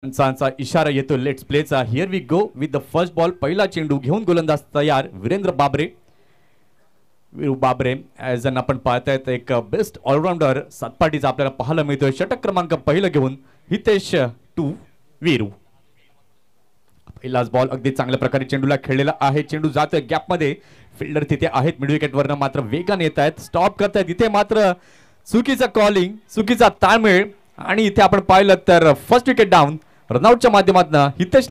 पंचांचा इशारा येतो लेट्स प्लेचा. Here we go with the first ball. पहिला चेंडू घेऊन गोलंदाज तयार वीरेंद्र बाबरे. वीरू बाबरे ॲज अन आपण पाहतायत एक बेस्ट ऑलराऊंडर सातपाटीचा आपल्याला पाहायला मिळतोय. षटक क्रमांक पहिलं घेऊन हितेश टू वीरू. पहिलाच बॉल अगदी चांगल्या प्रकारे चेंडूला खेळलेला आहे. चेंडू जातोय गॅपमध्ये. फिल्डर तिथे आहेत मिड विकेटवरनं मात्र वेगाने येत आहेत. स्टॉप करतायत इथे मात्र चुकीचं कॉलिंग, चुकीचा ताळमेळ आणि इथे आपण पाहिलं तर फर्स्ट विकेट डाऊन. रनआउटच्या माध्यमातून हितेश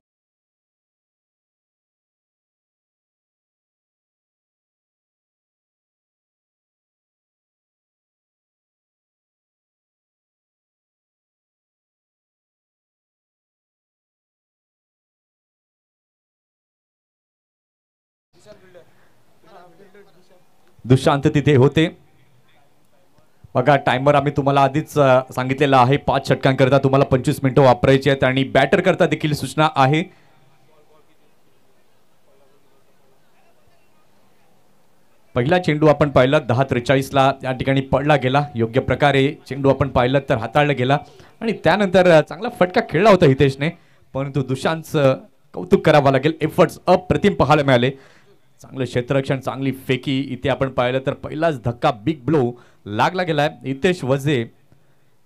दुशांत तिथे होते. बघा टाइमर आम्ही तुम्हाला आधीच सांगितलेला आहे 5 षटकांकरता तुम्हाला 25 मिनिटं वापरायची आहेत आणि बॅटर करता देखील सूचना आहे. पहिला चेंडू आपण पाहिला 10:43 ला या ठिकाणी पडला गेला. योग्य प्रकारे चेंडू आपण पाहिलं तर हाताळला गेला आणि त्यानंतर चांगला फटका खेळला होता हितेशने. परंतु दुशांतचं कौतुक करावं लागेल. एफर्ट्स अप्रतिम पाहायला मिळाले. चांगलं क्षेत्ररक्षण, चांगली फेकी. इथे आपण पाहिलं तर पहिलाच धक्का बिग ब्लो लागला गेलाय. हितेश वझे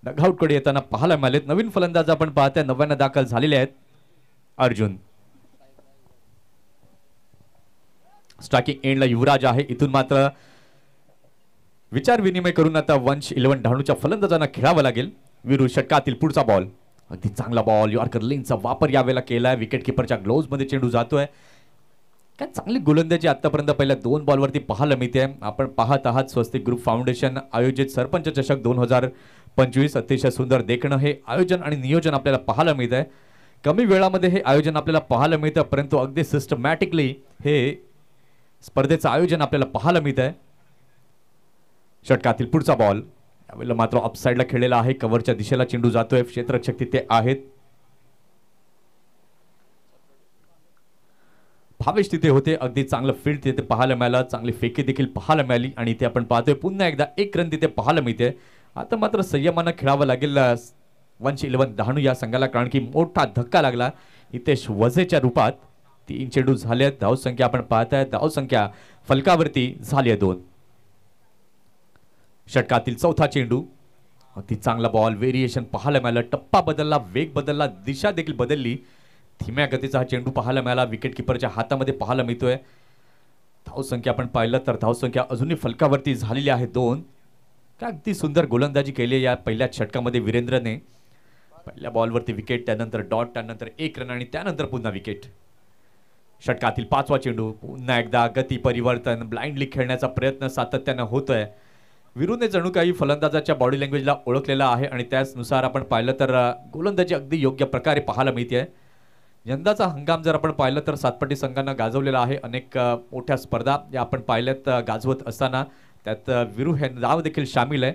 डगआउट कडे येताना पाहायला मिळाले. नवीन फलंदाज आपण पाहताय 99 दाखल झालेले आहेत. अर्जुन स्ट्रायकिंग एंडला युवराज आहे. इथून मात्र विचार विनिमय करून आता वंश 11 डहाणूच्या फलंदाजांना खेळावं लागेल. वीरू षटकातील पुढचा बॉल अगदी चांगला बॉल. यॉर्कर लेनचा वापर यावेळेला केलाय. विकेट किपरच्या ग्लोव्ज मध्ये चेंडू जातोय. काय चांगली गोलंदाजी आतापर्यंत पहिल्या 2 बॉलवरती पाहायला मिळते. आपण पाहत आहात स्वस्तिक ग्रुप फाउंडेशन आयोजित सरपंच चषक 2025. अतिशय सुंदर देखणं हे आयोजन आणि नियोजन आपल्याला पाहायला मिळत आहे. कमी वेळामध्ये हे आयोजन आपल्याला पाहायला मिळतं परंतु अगदी सिस्टमॅटिकली हे स्पर्धेचं आयोजन आपल्याला पाहायला मिळत आहे. षटकातील पुढचा बॉल यावेळेला मात्र ऑफसाईडला खेळलेला आहे. कव्हरच्या दिशेला चेंडू जातोय. क्षेत्ररक्षक तिथे आहेत. भावेश तिथे होते. अगदी चांगलं फील्ड तिथे पाहायला मिळालं. चांगली फेकी देखील पाहायला मिळाली आणि इथे आपण पाहतोय पुन्हा एकदा 1 रन तिथे पाहायला मिळते. आता मात्र संयमानं खेळावं लागेल वंश 11 डहाणू या संघाला कारण की मोठा धक्का लागला हितेश वझेच्या रूपात. 3 चेंडू झाले आहेत. धावसंख्या आपण पाहताय. धावसंख्या फलकावरती झाली आहे 2. षटकातील चौथा चेंडू अगदी चांगला बॉल. व्हेरिएशन पाहायला मिळालं. टप्पा बदलला, वेग बदलला, दिशा देखील बदलली. धीम्या गतीचा हा चेंडू पाहायला मिळाला. विकेट किपरच्या हातामध्ये पाहायला मिळतोय. धावसंख्या आपण पाहिलं तर धावसंख्या अजूनही फलकावरती झालेली आहे 2. काय अगदी सुंदर गोलंदाजी केली या पहिल्या षटकामध्ये वीरेंद्रने. पहिल्या बॉलवरती विकेट, त्यानंतर डॉट, त्यानंतर 1 रन आणि त्यानंतर पुन्हा विकेट. षटकातील 5वा चेंडू पुन्हा एकदा गती परिवर्तन, ब्लाइंडली खेळण्याचा प्रयत्न सातत्यानं होतोय. वीरूने जणू काही फलंदाजाच्या बॉडी लँग्वेजला ओळखलेला आहे आणि त्यानुसार आपण पाहिलं तर गोलंदाजी अगदी योग्य प्रकारे पाहायला मिळते. यंदाचा हंगाम जर आपण पाहिलं तर सातपाटी संघानं गाजवलेला आहे. अनेक मोठ्या स्पर्धा या आपण पाहिल्यात गाजवत असताना त्यात वीरू हे नाव देखील सामील आहे.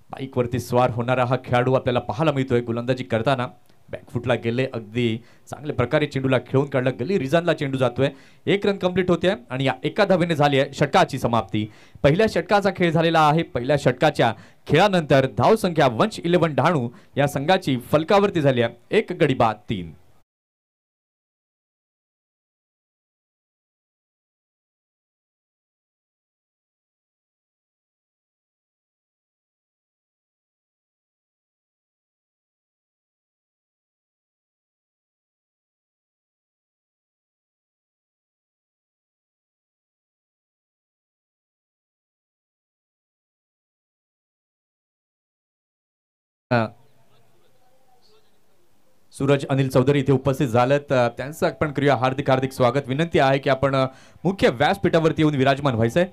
बाईकवरती स्वार होणारा हा खेळाडू आपल्याला पाहायला मिळतोय. गोलंदाजी करताना बॅकफुटला गेले. अगदी चांगल्या प्रकारे चेंडूला खेळून काढलं. गली रिजानला चेंडू जातोय. 1 रन कंप्लीट होते आणि या एका धावेने झाली आहे षटकाची समाप्ती. पहिल्या षटकाचा खेळ झालेला आहे. पहिल्या षटकाच्या खेळानंतर धावसंख्या वंश 11 डहाणू या संघाची फलकावरती झाली आहे 1 गडी बाद 3. सूरज अनिल चौधरी इथे उपस्थित झालेत. त्यांचं आपण करूया हार्दिक हार्दिक स्वागत. विनंती आहे की आपण मुख्य व्यासपीठावरती येऊन विराजमान व्हायचंय.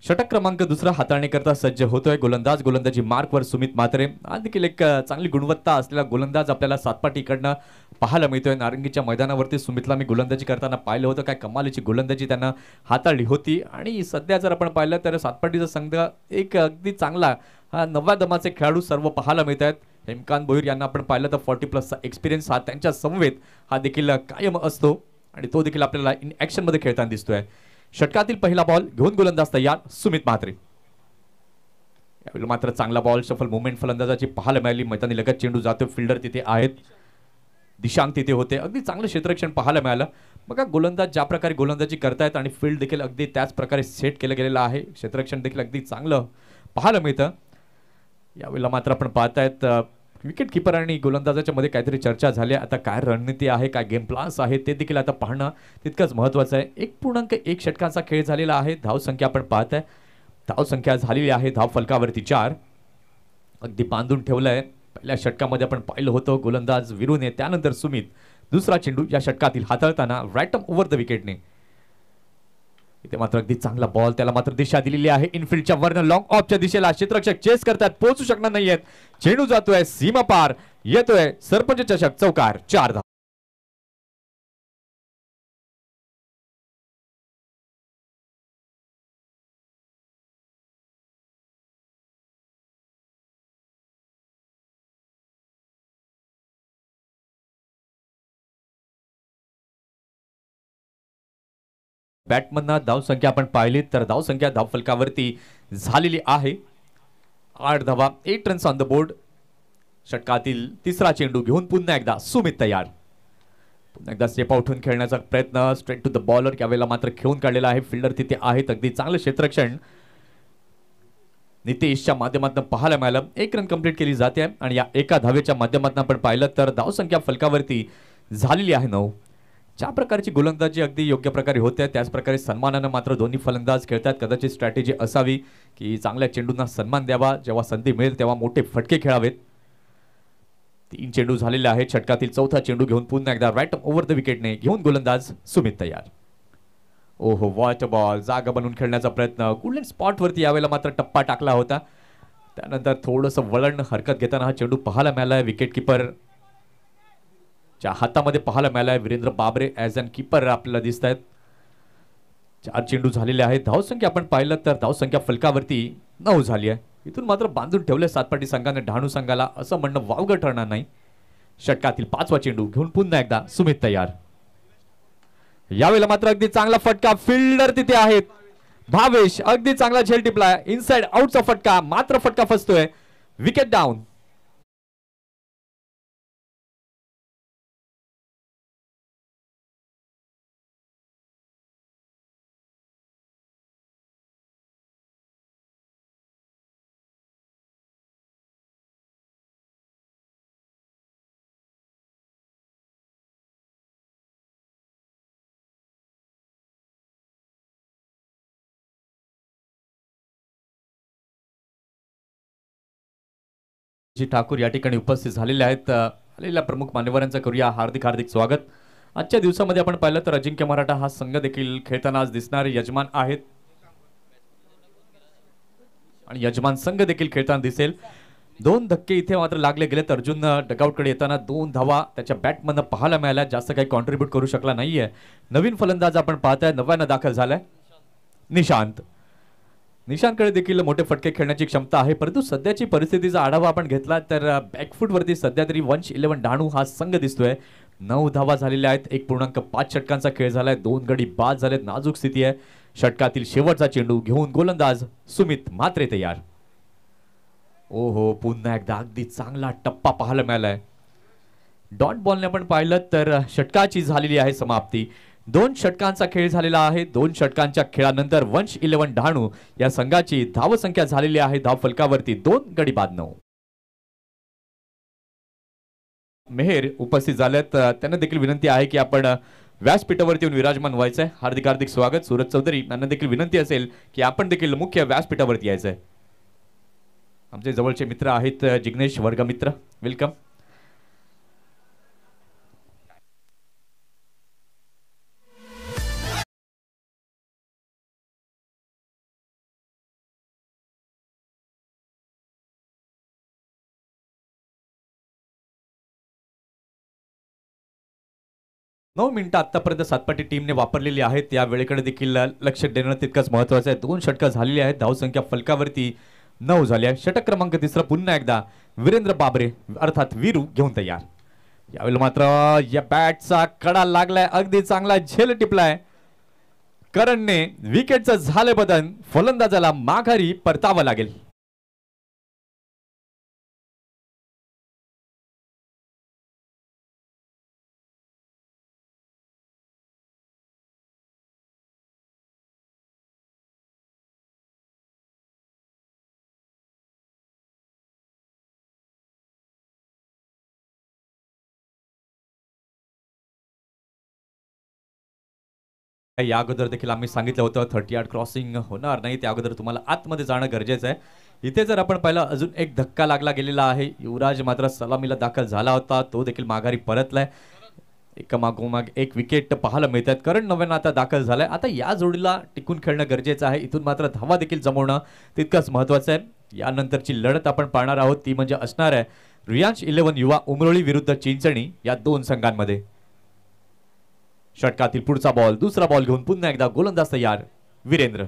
षटक क्रमांक 2 हाताळणी करता सज्ज होतोय गोलंदाज. गोलंदाजी मार्कवर सुमित म्हात्रे. आज देखील एक चांगली गुणवत्ता असलेला गोलंदाज आपल्याला सातपाटीकडनं पाहायला मिळतोय. नारंगीच्या मैदानावरती सुमितला मी गोलंदाजी करताना पाहिलं होतं. काय कमालीची गोलंदाजी त्यांना हाताळली होती आणि सध्या जर आपण पाहिलं तर सातपाटीचा संघ एक अगदी चांगला हा नव्या दमाचे खेळाडू सर्व पाहायला मिळत आहेत. हेमकांत भोईर यांना आपण पाहिलं तर 40+ एक्सपिरियन्स हा त्यांच्या समवेत हा देखील कायम असतो आणि तो देखील आपल्याला इन ॲक्शन मध्ये खेळताना दिसतोय. षटकातील पहिला बॉल घेऊन गोलंदाज तयार सुमित म्हात्रे. यावेळी मात्र चांगला बॉल शफल मुवमेंट फलंदाजाची पाहायला मिळाली. मैदानी लगत चेंडू जातो, फिल्डर तिथे आहेत, दिशांक तिथे होते, अगदी चांगलं क्षेत्ररक्षण पाहायला मिळालं. बघा गोलंदाज ज्या प्रकारे गोलंदाजी करतायत आणि फील्ड देखील अगदी त्याच प्रकारे सेट केलं गेलेलं आहे. क्षेत्ररक्षण देखील अगदी चांगलं पाहायला मिळतं. यावेळेला मात्र आपण पाहतायत विकेट किपर आणि गोलंदाजाच्या मध्ये काहीतरी चर्चा झाली. आता काय रणनीती आहे, काय गेम प्लान्स आहे ते देखील आता पाहणं तितकंच महत्त्वाचं आहे. 1.1 षटकांचा खेळ झालेला आहे. धावसंख्या आपण पाहताय, धावसंख्या झालेली आहे धाव फलकावरती 4. अगदी बांधून ठेवलंय. पहिल्या षटकामध्ये आपण पाहिलं होतं गोलंदाज विरूने, त्यानंतर सुमित दुसरा चेंडू या षटकातील हाताळताना राईट आर्म ओव्हर द विकेटने. इथे मात्र अगदी चांगला बॉल, त्याला मात्र दिशा दिलेली आहे इनफिल्डच्या वरनं लॉंग ऑफच्या दिशेला. क्षेत्ररक्षक चेस करतात, पोहोचू शकणार नाहीयेत. चेंडू जातोय सीमा पार, येतोय सरपंच चषक चौकार. 4 धावा. बॅटमनना धावसंख्या आपण पाहिली तर धावसंख्या धाव फलकावरती झालेली आहे 8 धावा, 8 रन्स ऑन द बोर्ड. षटकातील तिसरा चेंडू घेऊन पुन्हा एकदा सुमित तयार. पुन्हा एकदा स्टेप आउटहून खेळण्याचा प्रयत्न, स्ट्रेट टू द बॉलर. यावेळेला मात्र खेळून काढलेला आहे, फिल्डर तिथे आहेत, अगदी चांगलं क्षेत्ररक्षण नितेशच्या माध्यमातून पाहायला मिळालं. 1 रन कंप्लीट केली जाते आणि या एका धावेच्या माध्यमातून आपण पाहिलं तर धावसंख्या फलकावरती झालेली आहे 9. ज्या प्रकारची गोलंदाजी अगदी योग्य प्रकारे होते त्याच प्रकारे सन्मानानं मात्र दोन्ही फलंदाज खेळतात. कदाचित स्ट्रॅटेजी असावी की चांगल्या चेंडूंना सन्मान द्यावा, जेव्हा संधी मिळेल तेव्हा मोठे फटके खेळावेत. 3 चेंडू झालेले आहेत. षटकातील चौथा चेंडू घेऊन पुन्हा एकदा राईट ओव्हर द विकेटने घेऊन गोलंदाज सुमित तयार. ओहो, वॉट बॉल, जागा बनवून खेळण्याचा प्रयत्न, गुडलँड स्पॉटवरती यावेळेला मात्र टप्पा टाकला होता. त्यानंतर थोडंसं वळण हरकत घेताना हा चेंडू पाहायला मिळाला. विकेट किपर च्या हातामध्ये पाहायला मिळालाय. वीरेंद्र बाबरे ॲज अन कीपर आपल्याला दिसत आहेत. 4 चेंडू झालेले आहेत. धावसंख्या आपण पाहिलं तर धावसंख्या फलकावरती 9 झाली आहे. इथून मात्र बांधून ठेवले सातपाटी संघाने डहाणू संघाला, असं म्हणणं वावगं ठरणार नाही. षटकातील 5वा चेंडू घेऊन पुन्हा एकदा सुमित तयार. यावेळेला मात्र अगदी चांगला फटका, फिल्डर तिथे आहेत, भावेश अगदी चांगला झेल टिपलाय. इनसाइड आउटचा फटका, मात्र फटका फसतोय. Wicket down. जी ठाकूर या ठिकाणी उपस्थित झालेले आहेत. आलेल्या प्रमुख मान्यवरांचं करूया हार्दिक हार्दिक स्वागत. आजच्या दिवसामध्ये आपण पाहिलं तर अजिंक्य मराठा हा संघ देखील खेळताना आज दिसणारे यजमान आहेत आणि यजमान संघ देखील खेळताना दिसेल. 2 धक्के इथे मात्र लागले गेलेत. अर्जुन डगआउटकडे येताना 2 धावा त्याच्या बॅटमधनं पाहायला मिळाल्या. जास्त काही कॉन्ट्रीब्यूट करू शकला नाहीये. नवीन फलंदाज आपण पाहताय, 9व्यानं दाखल झालाय निशांत. निशांतकडे देखील मोठे फटके खेळण्याची क्षमता आहे, परंतु सध्याची परिस्थितीचा आढावा आपण घेतला तर बॅकफूटवरती सध्या तरी वंश 11 डहाणू हा संघ दिसतोय. 9 धावा झालेल्या आहेत. 1.5 षटकांचा खेळ झालाय. 2 गडी बाद झालेत. नाजूक स्थिती आहे. षटकातील शेवटचा चेंडू घेऊन गोलंदाज सुमित म्हात्रे तयार. ओहो, पुन्हा एकदा अगदी चांगला टप्पा पाहायला मिळालाय. डॉट बॉलने आपण पाहिलं तर षटकाची झालेली आहे समाप्ती. 2 षटकांचा खेळ झालेला आहे. 2 षटकांच्या खेळानंतर वंश 11 डहाणू या संघाची धावसंख्या झालेली आहे धाव फलकावरती 2 गडी बाद 9. मेहर उपस्थित झालेत. त्यांना देखील विनंती आहे की आपण व्यासपीठावरती येऊन विराजमान व्हायचंय. हार्दिक हार्दिक स्वागत. सूरज चौधरी यांना देखील विनंती असेल की आपण देखील मुख्य व्यासपीठावरती यायचंय. आमचे जवळचे मित्र आहेत जिग्नेश वर्गमित्र, वेलकम. 9 मिनिटं आतापर्यंत सातपाटी टीमने वापरलेली आहेत. त्या वेळेकडे देखील लक्ष देणं तितकंच महत्त्वाचं आहे. 2 षटकं झालेली आहेत. धावसंख्या फलकावरती 9 झाली आहे. षटक क्रमांक 3 पुन्हा एकदा वीरेंद्र बाबरे अर्थात वीरू घेऊन तयार. यावेळी मात्र या बॅटचा कडा लागलाय, अगदी चांगला झेल टिपलाय. करणने विकेटचं झाले बदन, फलंदाजाला माघारी परतावं लागेल. या अगोदर देखील आम्ही सांगितलं होतं 30 यार्ड क्रॉसिंग होणार नाही, त्या अगोदर तुम्हाला आतमध्ये जाणं गरजेचं आहे. इथे जर आपण पाहिलं अजून एक धक्का लागला गेलेला आहे. युवराज मात्र सलामीला दाखल झाला होता, तो देखील माघारी परतलाय. एकामागोमाग एक विकेट पाहायला मिळतात. करण नव्यानं आता दाखल झालाय. आता या जोडीला टिकून खेळणं गरजेचं आहे. इथून मात्र धावा देखील जमवणं तितकंच महत्त्वाचं आहे. यानंतरची लढत आपण पाहणार आहोत ती म्हणजे असणार आहे रियांश 11 युवा उमरोळी विरुद्ध चिंचणी या दोन संघांमध्ये. षटकातील पुढचा बॉल, दुसरा बॉल घेऊन पुन्हा एकदा गोलंदाज तयार वीरेंद्र.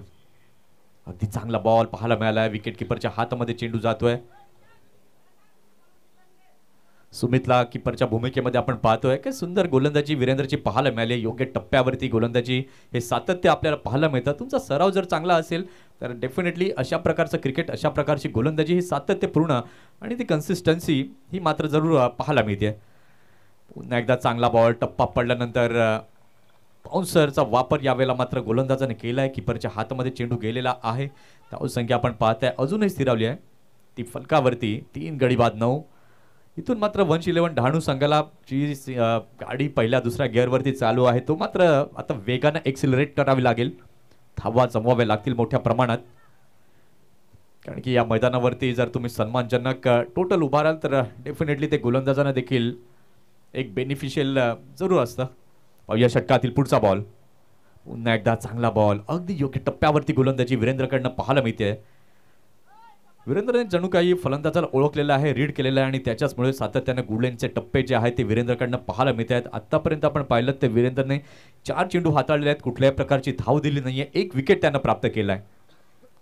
अगदी चांगला बॉल पाहायला मिळालाय. विकेट किपरच्या हातामध्ये चेंडू जातोय. सुमितला किपरच्या भूमिकेमध्ये आपण पाहतोय की सुंदर गोलंदाजी वीरेंद्रची पाहायला मिळाली. योग्य टप्प्यावरती गोलंदाजी हे सातत्य आपल्याला पाहायला मिळतं. तुमचा सराव जर चांगला असेल तर डेफिनेटली अशा प्रकारचं क्रिकेट, अशा प्रकारची गोलंदाजी ही सातत्यपूर्ण आणि ती कन्सिस्टन्सी ही मात्र जरूर पाहायला मिळते. पुन्हा एकदा चांगला बॉल, टप्पा पडल्यानंतर बाउन्सरचा वापर यावेळेला मात्र गोलंदाजाने केलाय. किपरच्या हातामध्ये चेंडू गेलेला आहे. धावसंख्या आपण पाहताय अजूनही स्थिरावली आहे ती फलकावरती 3 गडी बाद 9. इथून मात्र वंश 11 डहाणू संघाला जी गाडी पहिल्या दुसऱ्या गिअरवरती चालू आहे तो मात्र आता वेगाने एक्सिलरेट करावी लागेल. धावा जमवाव्या लागतील मोठ्या प्रमाणात, कारण की या मैदानावरती जर तुम्ही सन्मानजनक टोटल उभाराल तर डेफिनेटली ते गोलंदाजांना देखील एक बेनिफिशियल जरूर असतं. या षटकातील पुढचा बॉल, पुन्हा एकदा चांगला बॉल, अगदी योग्य टप्प्यावरती गोलंदाजी वीरेंद्रकडनं पाहायला मिळते. वीरेंद्रने जणू काही फलंदाजाला ओळखलेलं आहे, रीड केलेलं आहे आणि त्याच्याचमुळे सातत्याने गुडलेनचे टप्पे जे आहेत ते वीरेंद्रकडनं पाहायला मिळत आहेत. आतापर्यंत आपण पाहिलं तर वीरेंद्रने 4 चेंडू हाताळलेले आहेत, कुठल्याही प्रकारची धाव दिली नाहीये, 1 विकेट त्यानं प्राप्त केलाय.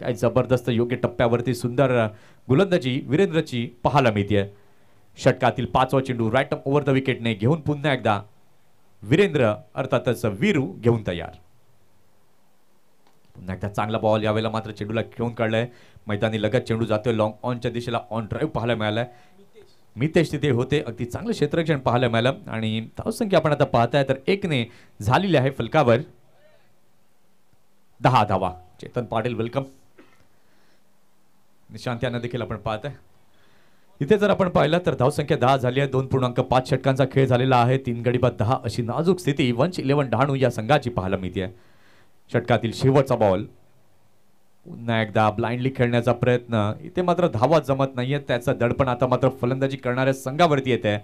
काय जबरदस्त योग्य टप्प्यावरती सुंदर गोलंदाजी वीरेंद्रची पाहायला मिळते. षटकातील 5वा चेंडू राईट ओव्हर द विकेटने घेऊन पुन्हा एकदा वीरेंद्र अर्थातच वीरू घेऊन तयार. पुन्हा एकदा चांगला बॉल, यावेळेला मात्र चेंडूला खेळून काढलाय. मैदानी लगत चेंडू जातोय लॉंग ऑनच्या दिशेला. ऑन ड्राईव्ह पाहायला मिळालाय. मितेश तिथे होते. अगदी चांगलं क्षेत्ररक्षण पाहायला मिळालं आणि धावसंख्या आपण आता पाहताय तर 1 ने झालेली आहे फलकावर 10 धावा. चेतन पाटील वेलकम. निशांत यांना देखील आपण पाहताय. इथे जर आपण पाहिलं तर धावसंख्या 10 झाली आहे. 2.5 षटकांचा खेळ झालेला आहे. 3 गडी बाद 10 अशी नाजूक स्थिती वंश 11 डहाणू या संघाची पाहायला मिळते. षटकातील शेवटचा बॉल, पुन्हा एकदा ब्लाइंडली खेळण्याचा प्रयत्न. इथे मात्र धावा जमत नाहीये. त्याचं दडपण आता मात्र फलंदाजी करणाऱ्या संघावरती येते.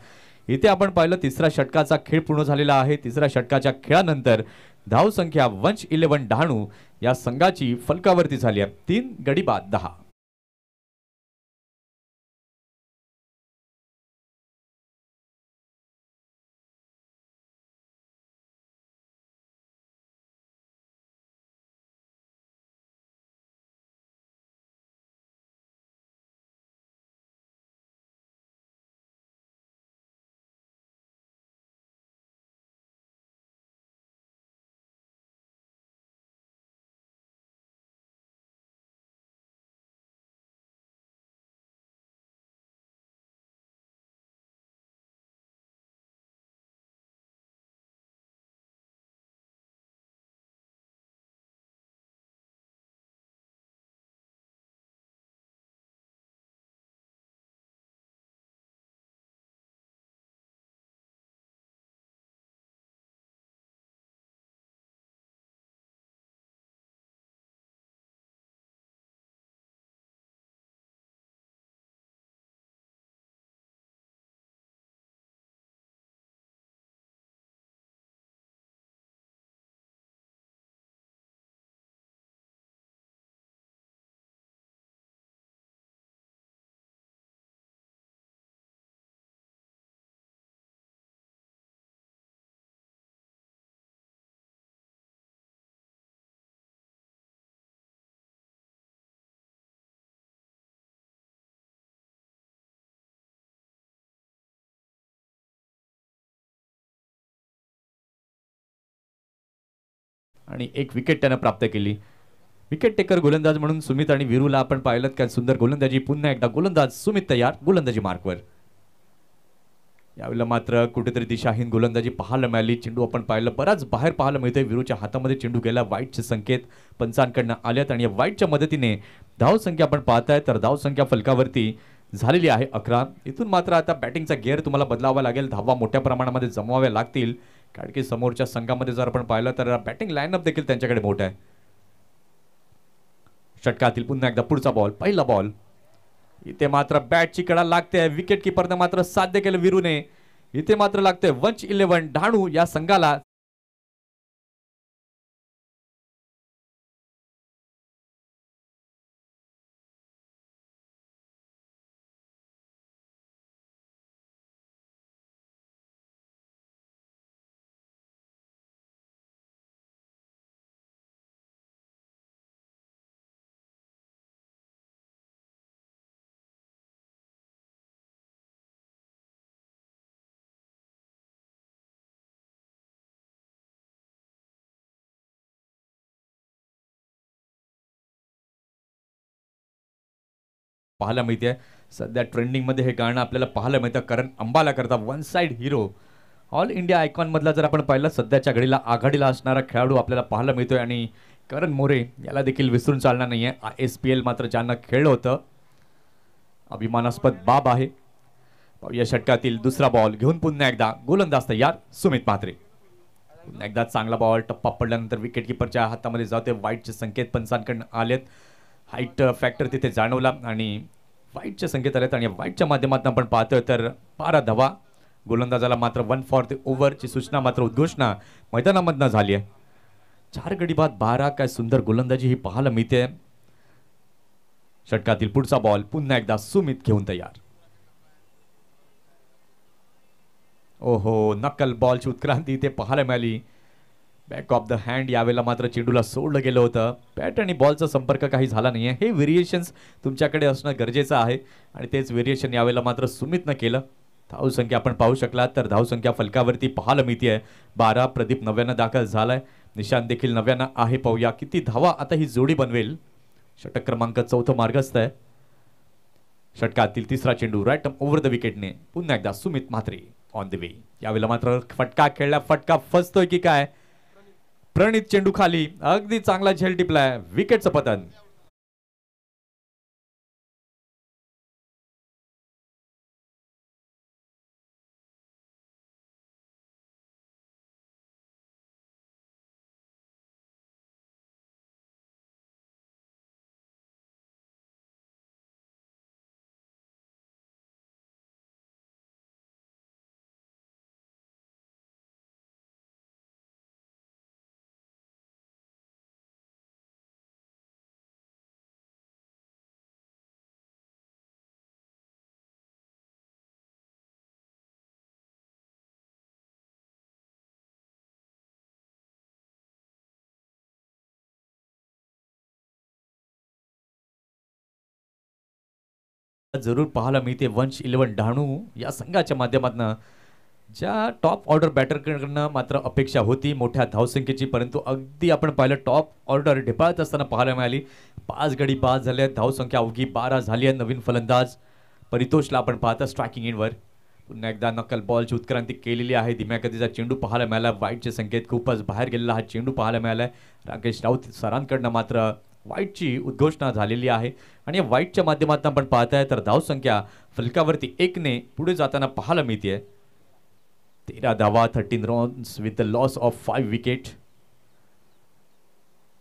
इथे आपण पाहिलं तिसऱ्या षटकाचा खेळ पूर्ण झालेला आहे. तिसऱ्या षटकाच्या खेळानंतर धावसंख्या वंश 11 डहाणू या संघाची फलकावरती झाली आहे 3 गडी बाद 10. आणि 1 विकेट त्यानं प्राप्त केली. विकेट टेकर गोलंदाज म्हणून सुमित आणि वीरूला आपण पाहिलं काय सुंदर गोलंदाजी. पुन्हा एकदा गोलंदाज सुमित तयार गोलंदाजी मार्कवर. यावेळेला मात्र कुठेतरी दिशाहीन गोलंदाजी पाहायला मिळाली. चेंडू आपण पाहिलं बराच बाहेर पाहायला मिळतोय. वीरूच्या हातामध्ये चेंडू गेला. वाईटचे संकेत पंचांकडनं आल्यात आणि या वाईटच्या मदतीने धावसंख्या आपण पाहताय तर धावसंख्या फलकावरती झालेली आहे 11. इथून मात्र आता बॅटिंगचा गिअर तुम्हाला बदलावा लागेल. धावा मोठ्या प्रमाणामध्ये जमवाव्या लागतील. कारण की समोरच्या संघामध्ये जर आपण पाहिलं तर बॅटिंग लाईनअप देखील त्यांच्याकडे मोठा आहे. षटकातील पुन्हा एकदा पुढचा बॉल, पहिला बॉल. इथे मात्र बॅटची कडा लागते. विकेट किपरने मात्र साध्य केलं विरूने. इथे मात्र लागते वंच 11 डहाणू या संघाला. पाहायला मिळते सध्या ट्रेंडिंग मध्ये हे गाणं आपल्याला पाहायला मिळतं. करण अंबाला करता one side hero. All India icon मधला जर आपण पाहिलं सध्याच्या घडीला आघाडीला असणारा खेळाडू आपल्याला पाहायला मिळतोय आणि करण मोरे याला देखील विसरून चालणार नाहीये. SPL मात्र ज्यांना खेळलं होतं अभिमानास्पद बाब आहे. या षटकातील दुसरा बॉल घेऊन पुन्हा एकदा गोलंदाज तयार सुमित म्हात्रे. पुन्हा एकदा चांगला बॉल. टप्पा पडल्यानंतर विकेट किपरच्या हातामध्ये जाते. वाईटचे संकेत पंचांकडून आलेत. हाईट फॅक्टर तिथे जाणवला आणि वाईटचे संकेत आलेत आणि वाईटच्या माध्यमातून आपण पाहतोय तर 12 धावा. गोलंदाजाला मात्र 1 फॉर द ओव्हरची सूचना मात्र उद्घोषणा मैदानामधनं झाली आहे. 4 गडी बाद 12. काय सुंदर गोलंदाजी ही पाहायला मिळते. षटकातील पुढचा बॉल पुन्हा एकदा सुमित घेऊन तयार. ओहो, नक्कल बॉलची उत्क्रांती इथे पाहायला मिळाली. Back of the hand. यावेळेला मात्र चेंडूला सोडलं गेलं होतं. बॅट आणि बॉलचा संपर्क काही झाला नाहीये. हे व्हेरिएशन्स तुमच्याकडे असणं गरजेचं आहे आणि तेच व्हेरिएशन यावेळेला मात्र सुमितनं केलं. धावसंख्या आपण पाहू शकला तर धावसंख्या फलकावरती पाहायला मिळते 12. प्रदीप 9व्यानं दाखल झालाय. निशांत देखील 9व्यानं आहे. पाहूया किती धावा आता ही जोडी बनवेल. षटक क्रमांक 4 मार्गस्थ आहे. षटकातील तिसरा चेंडू राईट ओव्हर द विकेटने पुन्हा एकदा Sumit Mhatre on the way. यावेळेला मात्र फटका खेळला. फटका फसतोय की काय. प्रणित चेंडू खाली. अगदी चांगला झेल टिपलाय. विकेटचं पतन. जरूर पाहायला मिळते वंश 11 डहाणू या संघाच्या माध्यमातून. ज्या टॉप ऑर्डर बॅटरकडनं मात्र अपेक्षा होती मोठ्या धावसंख्येची, परंतु अगदी आपण पाहिलं टॉप ऑर्डर ढेपाळत असताना पाहायला मिळाली. 5 गडी बाद झाले. धावसंख्या अवघी 12 झाली आहे. नवीन फलंदाज परितोषला आपण पाहता स्ट्रायकिंग एंडवर. पुन्हा एकदा नक्कल बॉलची उत्क्रांती केलेली आहे. धीम्या गतीचा चेंडू पाहायला मिळाला. वाईटचे संकेत खूपच बाहेर गेलेला हा चेंडू पाहायला मिळाला. राकेश राऊत सरांकडनं मात्र वाईटची उद्घोषणा झालेली आहे आणि या वाईटच्या माध्यमातून आपण पाहताय तर धावसंख्या फलकावरती 1ने पुढे जाताना पाहायला मिळते. 13 धावा 13 runs with the loss of 5 wicket.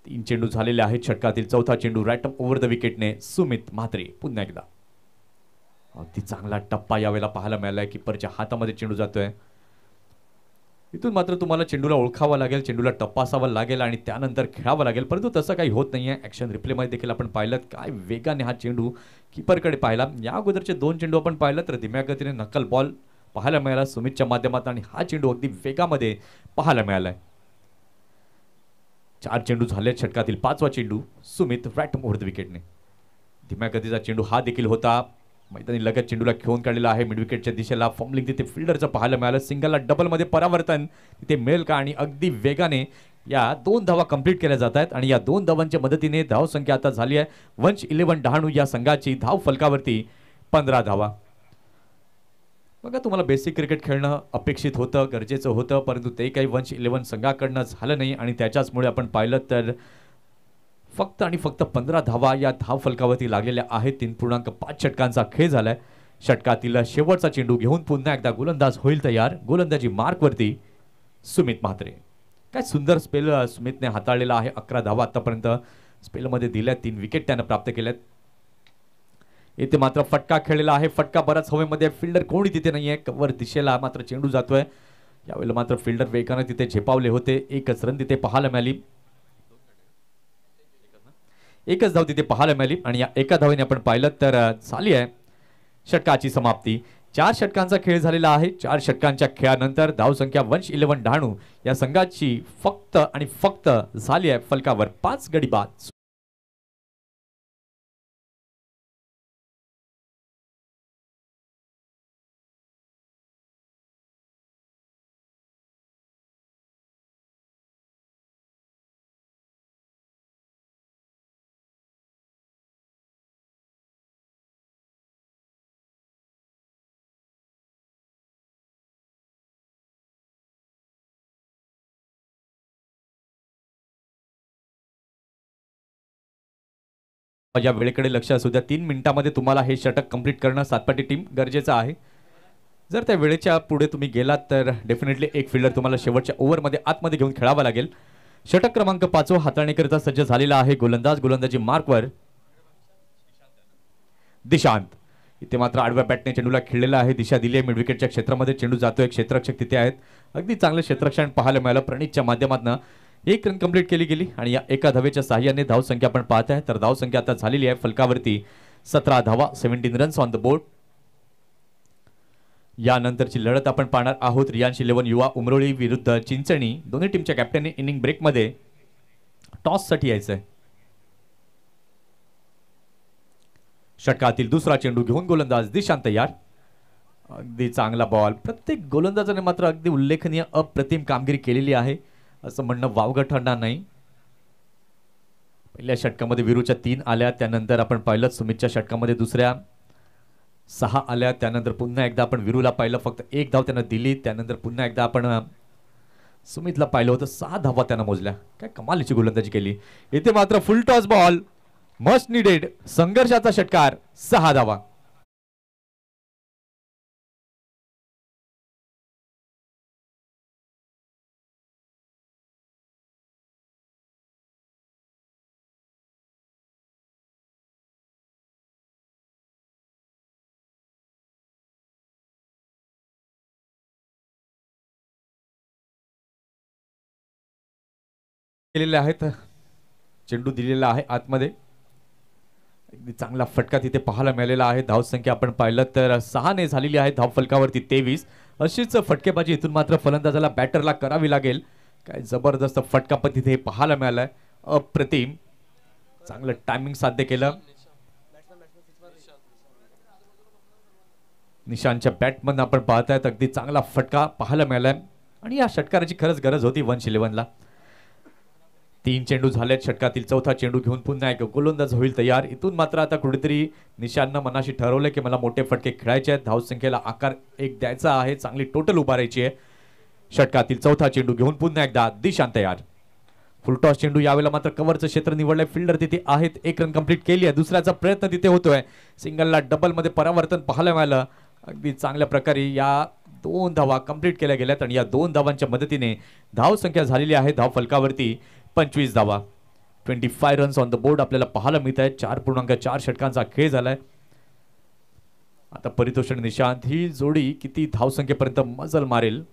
3 चेंडू झालेले आहेत. षटकातील चौथा चेंडू राईट ओव्हर द विकेटने सुमित म्हात्रे पुन्हा एकदा. अगदी चांगला टप्पा यावेळेला पाहायला मिळालाय. किपरच्या हातामध्ये चेंडू जातोय. इथून मात्र तुम्हाला चेंडूला ओळखावा लागेल, चेंडूला टप्पासावा लागेल आणि त्यानंतर खेळावं लागेल, परंतु तसं काही होत नाहीये. ॲक्शन रिप्लेमध्ये देखील आपण पाहिलं काय वेगाने हा चेंडू किपरकडे पाहिला. या अगोदरचे 2 चेंडू आपण पाहिलं तर धीम्या गतीने नक्कल बॉल पाहायला मिळाला सुमितच्या माध्यमातून आणि हा चेंडू अगदी वेगामध्ये पाहायला मिळालाय. 4 चेंडू झाले. षटकातील 5वा चेंडू सुमित राईट ओव्हर द विकेटने. धीम्या गतीचा चेंडू हा देखील होता. मैदानी लगत चेंडूला खेळून काढलेला आहे. मिड विकेटच्या दिशेला फॉर्मलिंग तिथे फिल्डरचं पाहायला मिळालं. सिंगलला डबलमध्ये परावर्तन तिथे मिळेल का आणि अगदी वेगाने या 2 धावा कंप्लीट केल्या जात आहेत आणि या 2 धावांच्या मदतीने धावसंख्या आता झाली आहे वंश 11 डहाणू या संघाची. धाव फलकावरती 15 धावा. बघा तुम्हाला बेसिक क्रिकेट खेळणं अपेक्षित होतं, गरजेचं होतं, परंतु ते काही वंश 11 संघाकडनं झालं नाही आणि त्याच्याचमुळे आपण पाहिलं तर फक्त आणि फक्त 15 धावा या धाव फलकावरती लागलेल्या आहेत. 3.5 षटकांचा खेळ झालाय. षटकातील शेवटचा चेंडू घेऊन पुन्हा एकदा गोलंदाज होईल तयार. गोलंदाजी मार्कवरती सुमित म्हात्रे. काय सुंदर स्पेल सुमितने हाताळलेला आहे. 11 धावा आतापर्यंत स्पेलमध्ये दिल्या, 3 विकेट त्यानं प्राप्त केल्यात. इथे मात्र फटका खेळलेला आहे. फटका बराच हवेमध्ये, फिल्डर कोणी तिथे नाहीये. कव्हर दिशेला मात्र चेंडू जातोय. यावेळेला मात्र फिल्डर वेगाने तिथे झेपावले होते. एकच रन तिथे पाहायला मिळाली. एकच धाव तिथे पाहायला मिळाली आणि या एका धावेने आपण पाहिलं तर झाली आहे षटकाची समाप्ती. 4 षटकांचा खेळ झालेला आहे. 4 षटकांच्या खेळानंतर धावसंख्या 111 डहाणू या संघाची फक्त आणि फक्त झाली आहे फलकावर 5 गडी बाद. या वेळेकडे लक्ष असू द्या. 3 मिनिटांमध्ये तुम्हाला हे षटक कंप्लीट करणं सातपाटी टीम गरजेचं आहे. जर त्या वेळेच्या पुढे तुम्ही गेलात तर डेफिनेटली एक फिल्डर तुम्हाला शेवटच्या ओव्हरमध्ये आतमध्ये घेऊन खेळावा लागेल. षटक क्रमांक 5 हाताळणीकरिता सज्ज झालेला आहे गोलंदाज. गोलंदाजी मार्कवर दिशांत. इथे मात्र आडव्या बॅटने चेंडूला खेळलेला आहे. दिशा दिली आहे मिड विकेटच्या क्षेत्रामध्ये. चेंडू जातोय. क्षेत्ररक्षक तिथे आहेत. अगदी चांगलं क्षेत्ररक्षण पाहायला मिळालं. प्रणीतच्या माध्यमातून 1 रन कंप्लीट केली गेली आणि या एका धावेच्या सहाय्याने धावसंख्या आपण पाहत आहे तर धावसंख्या आता झालेली आहे फलकावरती 17 धावा, 17 रन्स ऑन द बोर्ड. यानंतरची लढत आपण पाहणार आहोत रियांश 11 युवा उमरोळी विरुद्ध चिंचणी. दोन्ही टीमच्या कॅप्टनने इनिंग ब्रेकमध्ये टॉससाठी यायचंय. षटकातील दुसरा चेंडू घेऊन गोलंदाज दिशांत तयार. अगदी चांगला बॉल. प्रत्येक गोलंदाजाने मात्र अगदी उल्लेखनीय अप्रतिम कामगिरी केलेली आहे असं म्हणणं वावगं ठरणार नाही. पहिल्या षटकामध्ये विरूच्या 3 आल्या. त्यानंतर आपण पाहिलं सुमितच्या षटकामध्ये दुसऱ्या 6 आल्या. त्यानंतर पुन्हा एकदा आपण विरूला पाहिलं, फक्त 1 धाव त्यानं दिली. त्यानंतर पुन्हा एकदा आपण सुमितला पाहिलं होतं, 6 धावा त्यानं मोजल्या. काय कमालीची गोलंदाजी केली. इथे मात्र फुल टॉस बॉल, मस्ट नीडेड संघर्षाचा षटकार, 6 धावा. केलेले आहेत. चेंडू दिलेला आहे आतमध्ये. अगदी चांगला फटका तिथे पाहायला मिळालेला आहे. धावसंख्या आपण पाहिलं तर 6 ने झालेली आहे. धाव फलकावरती 23. अशीच फटकेबाजी इथून मात्र फलंदाजाला बॅटरला करावी लागेल. काय जबरदस्त फटका पण तिथे पाहायला मिळालाय. अप्रतिम. चांगलं टायमिंग साध्य केलं. निशांतच्या बॅटमधून आपण पाहतायत अगदी चांगला फटका पाहायला मिळालाय आणि या षटकाराची खरंच गरज होती 111ला. 3 चेंडू झालेत. षटकातील चौथा चेंडू घेऊन पुन्हा एक गोलंदाज होईल तयार. इथून मात्र आता कुठेतरी निशांतनं मनाशी ठरवलं की मला मोठे फटके खेळायचे आहेत. धावसंख्येला आकार 1 द्यायचा आहे. चांगली टोटल उभारायची आहे. षटकातील चौथा चेंडू घेऊन पुन्हा एकदा दिशांत तयार. फुलटॉस चेंडू. यावेळेला मात्र कव्हरचं क्षेत्र निवडलंय. फिल्डर तिथे आहेत. 1 रन कंप्लीट केली आहे. दुसऱ्याचा प्रयत्न तिथे होतोय. सिंगलला डबल मध्ये परावर्तन पाहायला मिळालं. अगदी चांगल्या प्रकारे या 2 धावा कंप्लीट केल्या गेल्यात आणि या 2 धावांच्या मदतीने धावसंख्या झालेली आहे धाव फलकावरती 25 धावा. 25 रन्स ऑन द बोर्ड आपल्याला पाहायला मिळत आहेत. 4.4 षटकांचा खेळ झालाय. आता परितोषण निशांत ही जोडी किती धावसंख्येपर्यंत मजल मारेल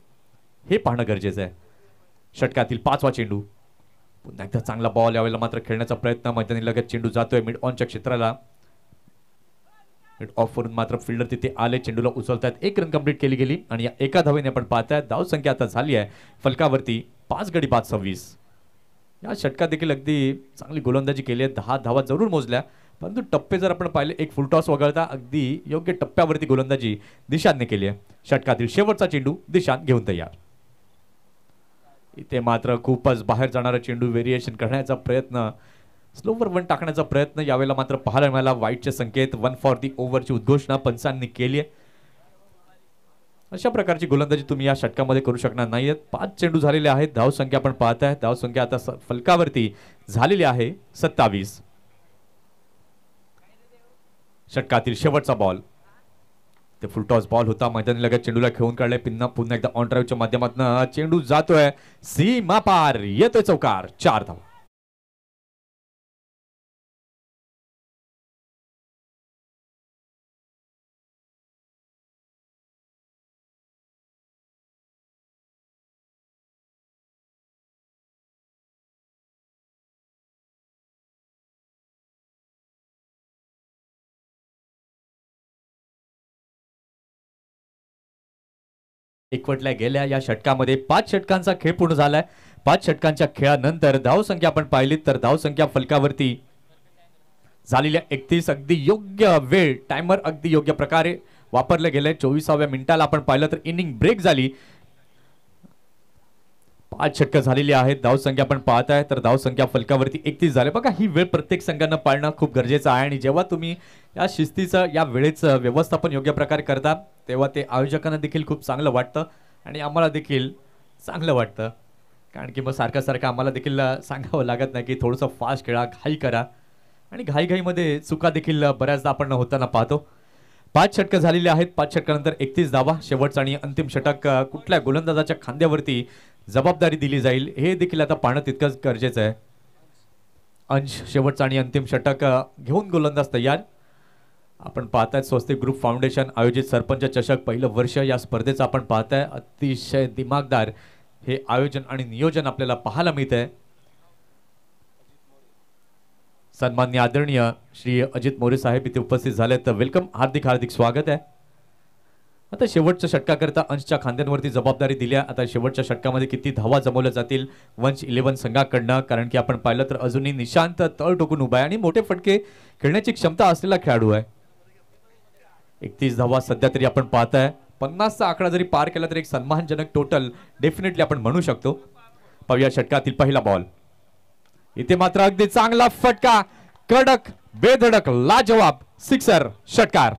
हे पाहणं गरजेचं आहे. षटकातील 5वा चेंडू. पुन्हा एकदा चांगला बॉल. यावेळेला मात्र खेळण्याचा प्रयत्न. मैदानी लगत चेंडू जातोय मिड ऑनच्या क्षेत्राला. मिड ऑफ वरून मात्र फिल्डर तिथे आले. चेंडूला उचलतायत. 1 रन कंप्लीट केली गेली आणि या एका धावेने आपण पाहताय धावसंख्या आता झाली आहे फलकावरती 5 गडी बाद 26. या षटकात देखील अगदी चांगली गोलंदाजी केली आहे. 10 धावा जरूर मोजल्या, परंतु टप्पे जर आपण पाहिले एक फुलटॉस वगळता अगदी योग्य टप्प्यावरती गोलंदाजी दिशांतने केली आहे. षटकातील शेवटचा चेंडू दिशांत घेऊन तयार. इथे मात्र खूपच बाहेर जाणारा चेंडू. व्हेरिएशन करण्याचा प्रयत्न, स्लोवर 1 टाकण्याचा प्रयत्न. यावेळेला मात्र पाहायला मिळाला वाईटचे संकेत. 1 फॉर दी ओव्हरची उद्घोषणा पंचांनी केली आहे. अशा प्रकारची गोलंदाजी तुम्ही या षटकामध्ये करू शकणार नाहीयेत. 5 चेंडू झालेले आहेत. धावसंख्या आपण पाहताय. धावसंख्या आता फलकावरती झालेली आहे 27. षटकातील शेवटचा बॉल. ते फुल टॉस बॉल होता, मैदानी लगत चेंडूला खेळून काढले, पुन्हा एकदा ऑन ड्राईव्हच्या माध्यमातून चेंडू जातोय सीमा पार, येतोय चौकार, 4 धावा. एकवटल्या गेल्या या षटकामध्ये 5 षटकांचा खेळ पूर्ण झालाय. 5 षटकांच्या खेळानंतर धावसंख्या आपण पाहिली तर धावसंख्या फलकावरती झालेल्या 31 अगदी योग्य वेळ, टायमर अगदी योग्य प्रकारे वापरले गेले. 24व्या मिनिटाला आपण पाहिलं तर इनिंग ब्रेक झाली. 5 षटकं झालेली आहेत. धावसंख्या आपण पाहताय तर धावसंख्या फलकावरती 31 झाले. बघा, ही वेळ प्रत्येक संघानं पाळणं खूप गरजेचं आहे आणि जेव्हा तुम्ही या शिस्तीचं, या वेळेचं व्यवस्थापन योग्य प्रकारे करता तेव्हा ते आयोजकांना देखील खूप चांगलं वाटतं आणि आम्हाला देखील चांगलं वाटतं. कारण की मग सारखं आम्हाला देखील सांगावं लागत नाही की थोडंसं फास्ट खेळा, घाई करा आणि घाईघाईमध्ये चुका देखील बऱ्याचदा आपण होताना पाहतो. 5 षटकं झालेली आहेत. 5 षटकानंतर 31 धावा. शेवटचा आणि अंतिम षटक कुठल्या गोलंदाजाच्या खांद्यावरती जबाबदारी दिली जाईल हे देखील आता पाहणं तितकंच गरजेचं आहे. अंश शेवटचा आणि अंतिम षटक घेऊन गोलंदाज तयार. आपण पाहताय स्वस्तिक ग्रुप फाउंडेशन आयोजित सरपंच चषक पहिलं वर्ष या स्पर्धेचं आपण पाहताय. अतिशय दिमागदार हे आयोजन आणि नियोजन आपल्याला पाहायला मिळतंय. सन्माननीय आदरणीय श्री अजित मोरे साहेब इथे उपस्थित झाले तर वेलकम, हार्दिक स्वागत आहे. आता शेवटच्या षटकाकरता अंशच्या खांद्यांवरती जबाबदारी दिल्या. आता शेवटच्या षटकामध्ये किती धावा जमवल्या जातील वंश 11 संघाकडनं, कारण की आपण पाहिलं तर अजूनही निशांत तळ टोकून उभा आहे आणि मोठे फटके खेळण्याची क्षमता असलेला खेळाडू आहे. 31 धावा सध्या तरी आपण पाहताय. 50चा आकडा जरी पार केला तरी एक सन्मानजनक टोटल डेफिनेटली आपण म्हणू शकतो. पाहूया षटकातील पहिला बॉल. इथे मात्र अगदी चांगला फटका, कडक, बेधडक, लाजवाब सिक्सर, षटकार.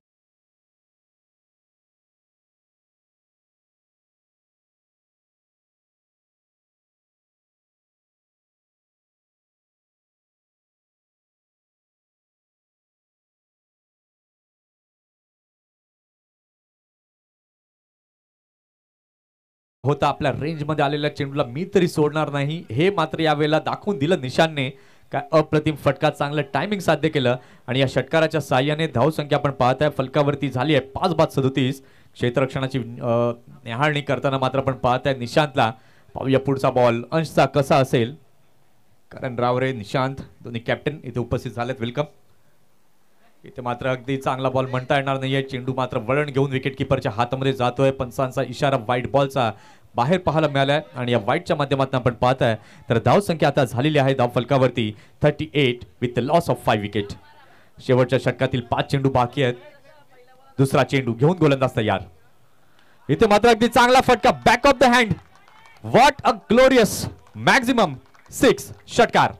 होता आपल्या रेंज मध्ये आलेल्या चेंडूला मी तरी सोडणार नाही हे मात्र यावेळेला दाखवून दिलं निशानने. काय अप्रतिम फटका, चांगलं टायमिंग साध्य केलं आणि या षटकाराच्या साह्याने धावसंख्या आपण पाहताय फलकावरती झाली आहे 5/37. क्षेत्ररक्षणाची न्याहाळणी करताना मात्र आपण पाहताय निशांतला. पाहूया पुढचा बॉल अंशचा कसा असेल. करण रावरे, निशांत दोन्ही कॅप्टन इथे उपस्थित झालेत, वेलकम. इथे मात्र अगदी चांगला बॉल म्हणता येणार नाहीये. चेंडू मात्र वळण घेऊन विकेट किपरच्या हातामध्ये जातोय. पंचांचा इशारा व्हाईट बॉलचा बाहेर पाहायला मिळालाय आणि या व्हाईटच्या माध्यमातून आपण पाहताय तर धाव संख्या आता झालेली आहे धाव फलकावरती 38 with the loss of 5 wicket. शेवटच्या षटकातील 5 चेंडू बाकी आहेत. दुसरा चेंडू घेऊन गोलंदाज तयार. इथे मात्र अगदी चांगला फटका, back of the hand. What a glorious maximum 6, षटकार.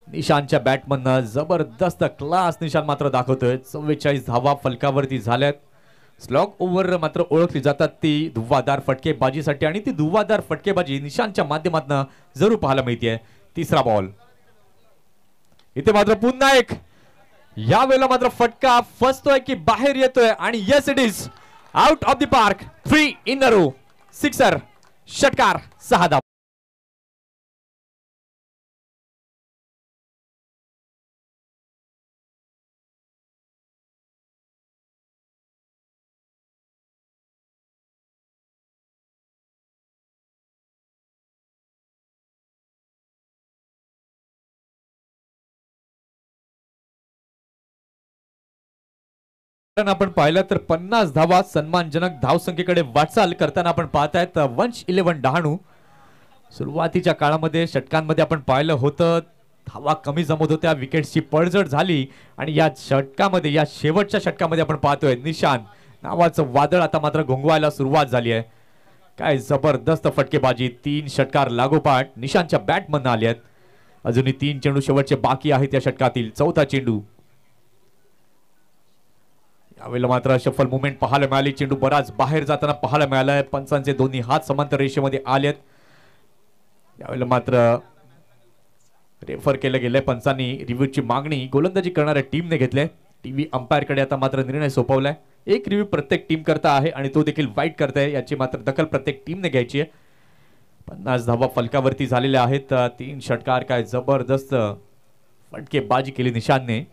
निशांतच्या बॅटमधनं जबरदस्त क्लास निशांत मात्र दाखवतोय. 44 धावा फलकावरती झाल्यात. स्लॉग ओव्हर मात्र ओळखली जातात ती धुव्वादार फटकेबाजीसाठी आणि ती धुव्वादार फटकेबाजी निशांतच्या माध्यमातून जरूर पाहायला मिळते. तिसरा बॉल. इथे मात्र पुन्हा एक, या वेळेला मात्र फटका फसतोय की बाहेर येतोय आणि yes it is out of the park. 3 in a row, sixer, षटकार, 6 धावा. आपण पाहिलं तर 50 धावा सन्मानजनक धावसंख्येकडे वाटचाल करताना आपण पाहतायत वंश 11 डहाणू. सुरुवातीच्या काळामध्ये षटकांमध्ये आपण पाहिलं होतं धावा कमी जमत होत्या, विकेट्सची पडझड झाली आणि या षटकामध्ये, या शेवटच्या षटकामध्ये आपण पाहतोय निशान नावाचं वादळ आता मात्र घोंगवायला सुरुवात झाली आहे. काय जबरदस्त फटकेबाजी, 3 षटकार लागोपाठ निशांतच्या बॅटमधून आले आहेत. अजूनही 3 चेंडू शेवटचे बाकी आहेत या षटकातील. चौथा चेंडू, यावेळेला मात्र शफल मुवमेंट पाहायला मिळाली. चेंडू बराच बाहेर जाताना पाहायला मिळालाय. पंचांचे दोन्ही हात समांतर रेषेमध्ये आलेत. यावेळेला मात्र रेफर केलं गेलंय. पंचांनी रिव्ह्यूची मागणी गोलंदाजी करणाऱ्या टीमने घेतली. टीव्ही अंपायर कडे आता मात्र निर्णय सोपवलाय. एक रिव्ह्यू प्रत्येक टीम करता आहे आणि तो देखील वाईट करताय, याची मात्र दखल प्रत्येक टीमने घ्यायची आहे. 50 धावा फलकावरती झालेल्या आहेत. 3 षटकार, काय जबरदस्त फटकेबाजी केली निशानने.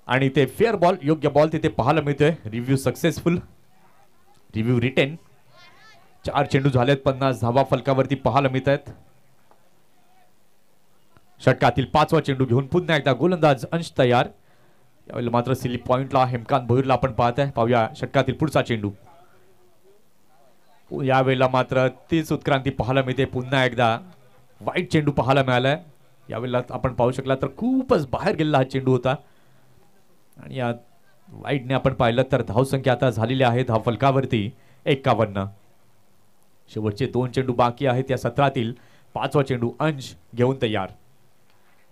आणि ते फेअर बॉल, योग्य बॉल तिथे पाहायला मिळतोय. Review successful, review retain. 4 चेंडू झालेत, 50 धावा फलकावरती पाहायला मिळत आहेत. षटकातील 5वा चेंडू घेऊन पुन्हा एकदा गोलंदाज अंश तयार. यावेळेला मात्र स्लिप पॉइंटला हेमकांत भोईरला आपण पाहत आहे. पाहूया षटकातील पुढचा चेंडू. यावेळेला मात्र तीच उत्क्रांती पाहायला मिळते. पुन्हा एकदा वाईट चेंडू पाहायला मिळालाय. यावेळेला आपण पाहू शकला तर खूपच बाहेर गेलेला हा चेंडू होता आणि या वाईटने आपण पाहिलं तर धावसंख्या आता झालेली आहे धाव फलकावरती 51. शेवटचे 2 चेंडू बाकी आहेत या सत्रातील. 5वा चेंडू अंश घेऊन तयार.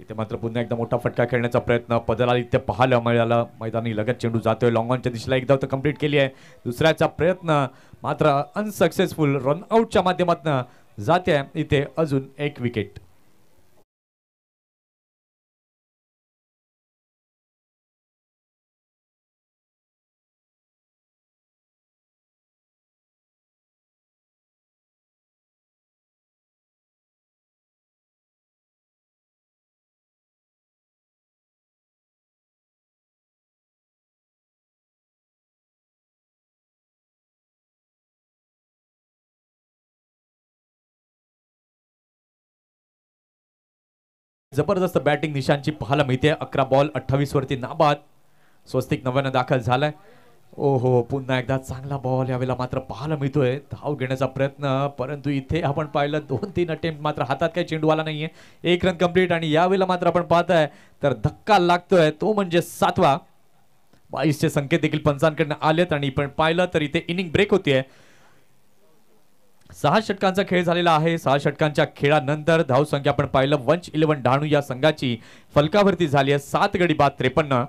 इथे मात्र पुन्हा एकदा मोठा फटका खेळण्याचा प्रयत्न पदरादित्य पाहायला मिळाला. मैदानी लगत चेंडू जातोय. लॉंग ऑनच्या दिशेला एकदा तर कंप्लीट केली आहे. दुसऱ्याचा प्रयत्न मात्र अनसक्सेसफुल. रनआउटच्या माध्यमातून जाते इथे अजून एक विकेट. जबरदस्त बॅटिंग निशांची पाहायला मिळते. 11 बॉल 28 वरती नाबाद. स्वस्तिक 90 दाखल झालाय. ओहो, पुन्हा एकदा चांगला बॉल यावेळेला मात्र पाहायला मिळतोय. धाव घेण्याचा प्रयत्न, परंतु इथे आपण पाहिलं 2-3 अटेम्प्ट मात्र हातात काही चेंडू आला नाहीये. 1 रन कंप्लीट आणि यावेळेला मात्र आपण पाहताय तर धक्का लागतोय, तो म्हणजे 7वा. 22चे संकेत देखील पंचांकडनं आलेत आणि पण पाहिलं तर इथे इनिंग ब्रेक होतीये. 6 षटकांचा खेळ झालेला आहे. 6 षटकांच्या खेळानंतर धावसंख्या आपण पाहिलं 111 डहाणू या संघाची फलकावरती झाली आहे. 7 गडी बाद 53.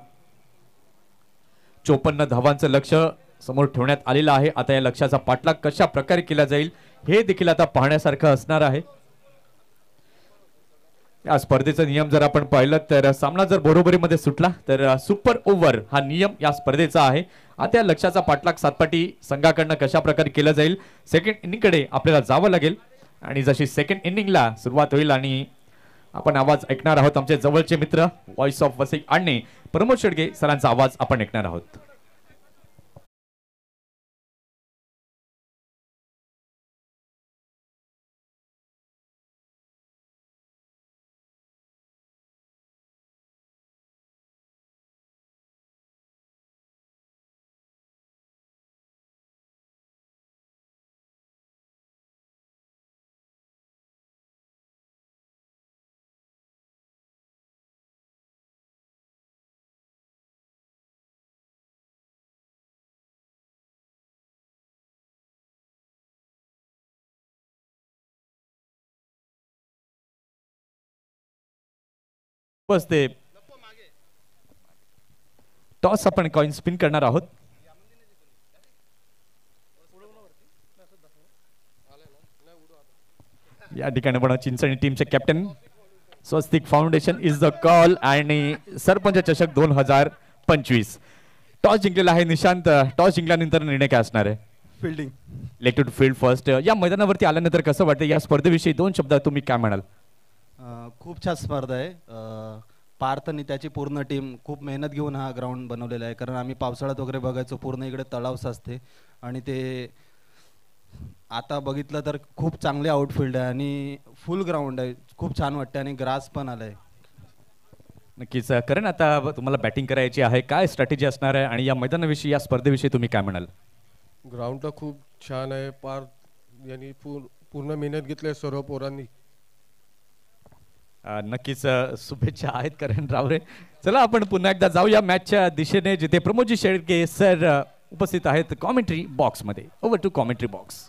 54 धावांचं लक्ष समोर ठेवण्यात आलेलं आहे. आता या लक्ष्याचा पाठलाग कशा प्रकारे केला जाईल हे देखील आता पाहण्यासारखं असणार आहे. या स्पर्धेचा नियम जर आपण पाहिलं तर सामना जर बरोबरीमध्ये सुटला तर सुपर ओव्हर हा नियम या स्पर्धेचा आहे. आता या लक्ष्याचा पाठलाग सातपाटी संघाकडनं कशा प्रकारे केला जाईल, सेकंड इनिंग कडे आपल्याला जावं लागेल आणि जशी सेकंड इनिंगला सुरुवात होईल आणि आपण आवाज ऐकणार आहोत. आमचे जवळचे मित्र व्हॉइस ऑफ वसई आणणे प्रमोद शेडगे सरांचा आवाज आपण ऐकणार आहोत. बसते टॉस आपण कॉइन स्पिन करणार आहोत. या ठिकाणी पण चिंचणी टीमचे captain Swastik foundation is the call आणि सरपंच चषक 2025 टॉस जिंकलेला आहे. निशांत, टॉस जिंकल्यानंतर निर्णय काय असणार आहे? Fielding, elected to field first. या मैदानावरती आल्यानंतर कसं वाटतं? या स्पर्धेविषयी 2 शब्द तुम्ही काय म्हणाल? खूप छान स्पर्धा आहे. पार्थ आणि त्याची पूर्ण टीम खूप मेहनत घेऊन हा ग्राउंड बनवलेला आहे. कारण आम्ही पावसाळ्यात वगैरे बघायचो पूर्ण इकडे तलाव साचते आणि ते आता बघितलं तर खूप चांगले आउटफील्ड आहे आणि फुल ग्राउंड आहे, खूप छान वाटते आणि ग्रास पण आलाय. नक्कीच करण, आता तुम्हाला बॅटिंग करायची आहे, काय स्ट्रॅटेजी असणार आहे आणि या मैदानाविषयी या स्पर्धेविषयी तुम्ही काय म्हणाल? ग्राउंड तर खूप छान आहे. यांनी पूर्ण मेहनत घेतली आहे सर्व पोरांनी. नक्कीच शुभेच्छा आहेत करण रावरे. चला आपण पुन्हा एकदा जाऊया मॅचच्या दिशेने, जिथे प्रमोदजी शेळके सर उपस्थित आहेत कॉमेंट्री बॉक्समध्ये. Over to commentary box.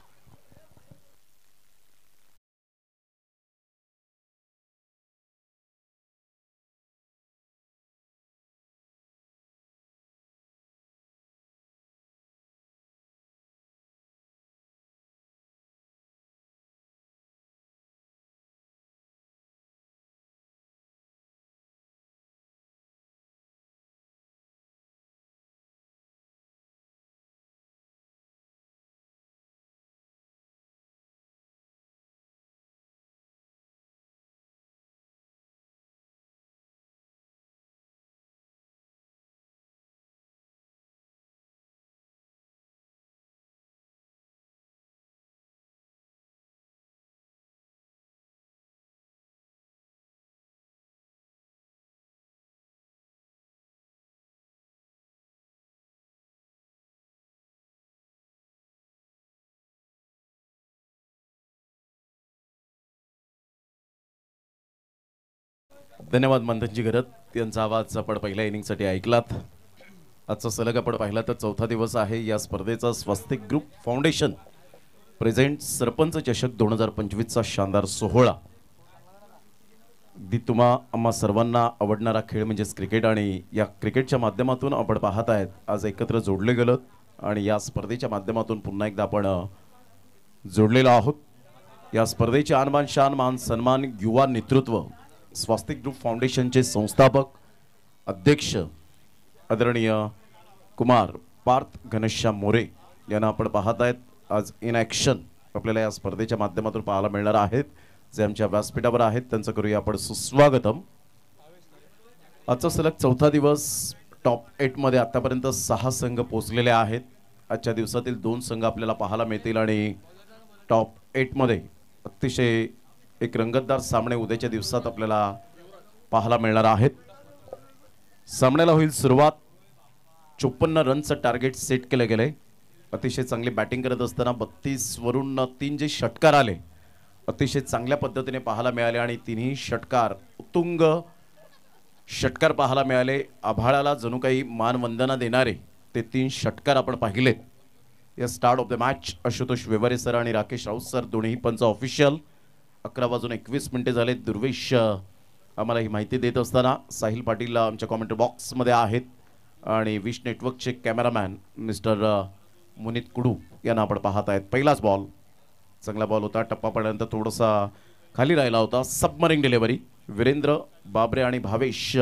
धन्यवाद मंथनजी घरत यांचा आवाज आपण पहिल्या इनिंगसाठी ऐकलात. आजचा सलग आपण पाहिला तर चौथा दिवस आहे या स्पर्धेचा. स्वस्तिक ग्रुप फाउंडेशन प्रेझेंट सरपंच चषक 2025चा शानदार सोहळा. अगदी आम्हा सर्वांना आवडणारा खेळ म्हणजेच क्रिकेट, आणि या क्रिकेटच्या माध्यमातून आपण पाहत आहेत आज एकत्र जोडले गेलो आणि या स्पर्धेच्या माध्यमातून पुन्हा एकदा आपण जोडलेलो आहोत. या स्पर्धेचे आणबान शान मान सन्मान युवा नेतृत्व स्वस्तिक ग्रुप फाउंडेशनचे संस्थापक अध्यक्ष आदरणीय कुमार पार्थ घनश्याम मोरे यांना आपण पाहत आहेत आज इन ॲक्शन आपल्याला या स्पर्धेच्या माध्यमातून पाहायला मिळणार आहेत, जे आमच्या व्यासपीठावर आहेत. त्यांचं करूया आपण सुस्वागतम. आजचा सलग चौथा दिवस. टॉप 8 मध्ये आतापर्यंत 6 संघ पोहोचलेले आहेत. आजच्या दिवसातील 2 संघ आपल्याला पाहायला मिळतील आणि टॉप 8 मध्ये अतिशय एक रंगतदार सामने उद्याच्या दिवसात आपल्याला पाहायला मिळणार आहेत. सामन्याला होईल सुरुवात. 54 रनचं टार्गेट सेट केलं गेलंय. अतिशय चांगली बॅटिंग करत असताना 32 वरून 3 जे षटकार आले अतिशय चांगल्या पद्धतीने पाहायला मिळाले आणि तिन्ही षटकार उत्तुंग षटकार पाहायला मिळाले. आभाळाला जणू काही मानवंदना देणारे ते 3 षटकार आपण पाहिलेत. या start of the match Ashutosh Veware sir आणि राकेश राऊत सर दोन्ही पंच ऑफिशियल. 11:21 झाले. दुर्वेश आम्हाला ही माहिती देत असताना साहिल पाटील आमच्या कॉमेंट्री बॉक्समध्ये आहेत आणि विश नेटवर्कचे कॅमेरामॅन मिस्टर मुनीत कुडू यांना आपण पाहत आहेत. पहिलाच बॉल चांगला बॉल होता. टप्पा पडल्यानंतर थोडासा खाली राहिला होता. सबमरिंग डिलिव्हरी. वीरेंद्र बाबरे आणि भावेश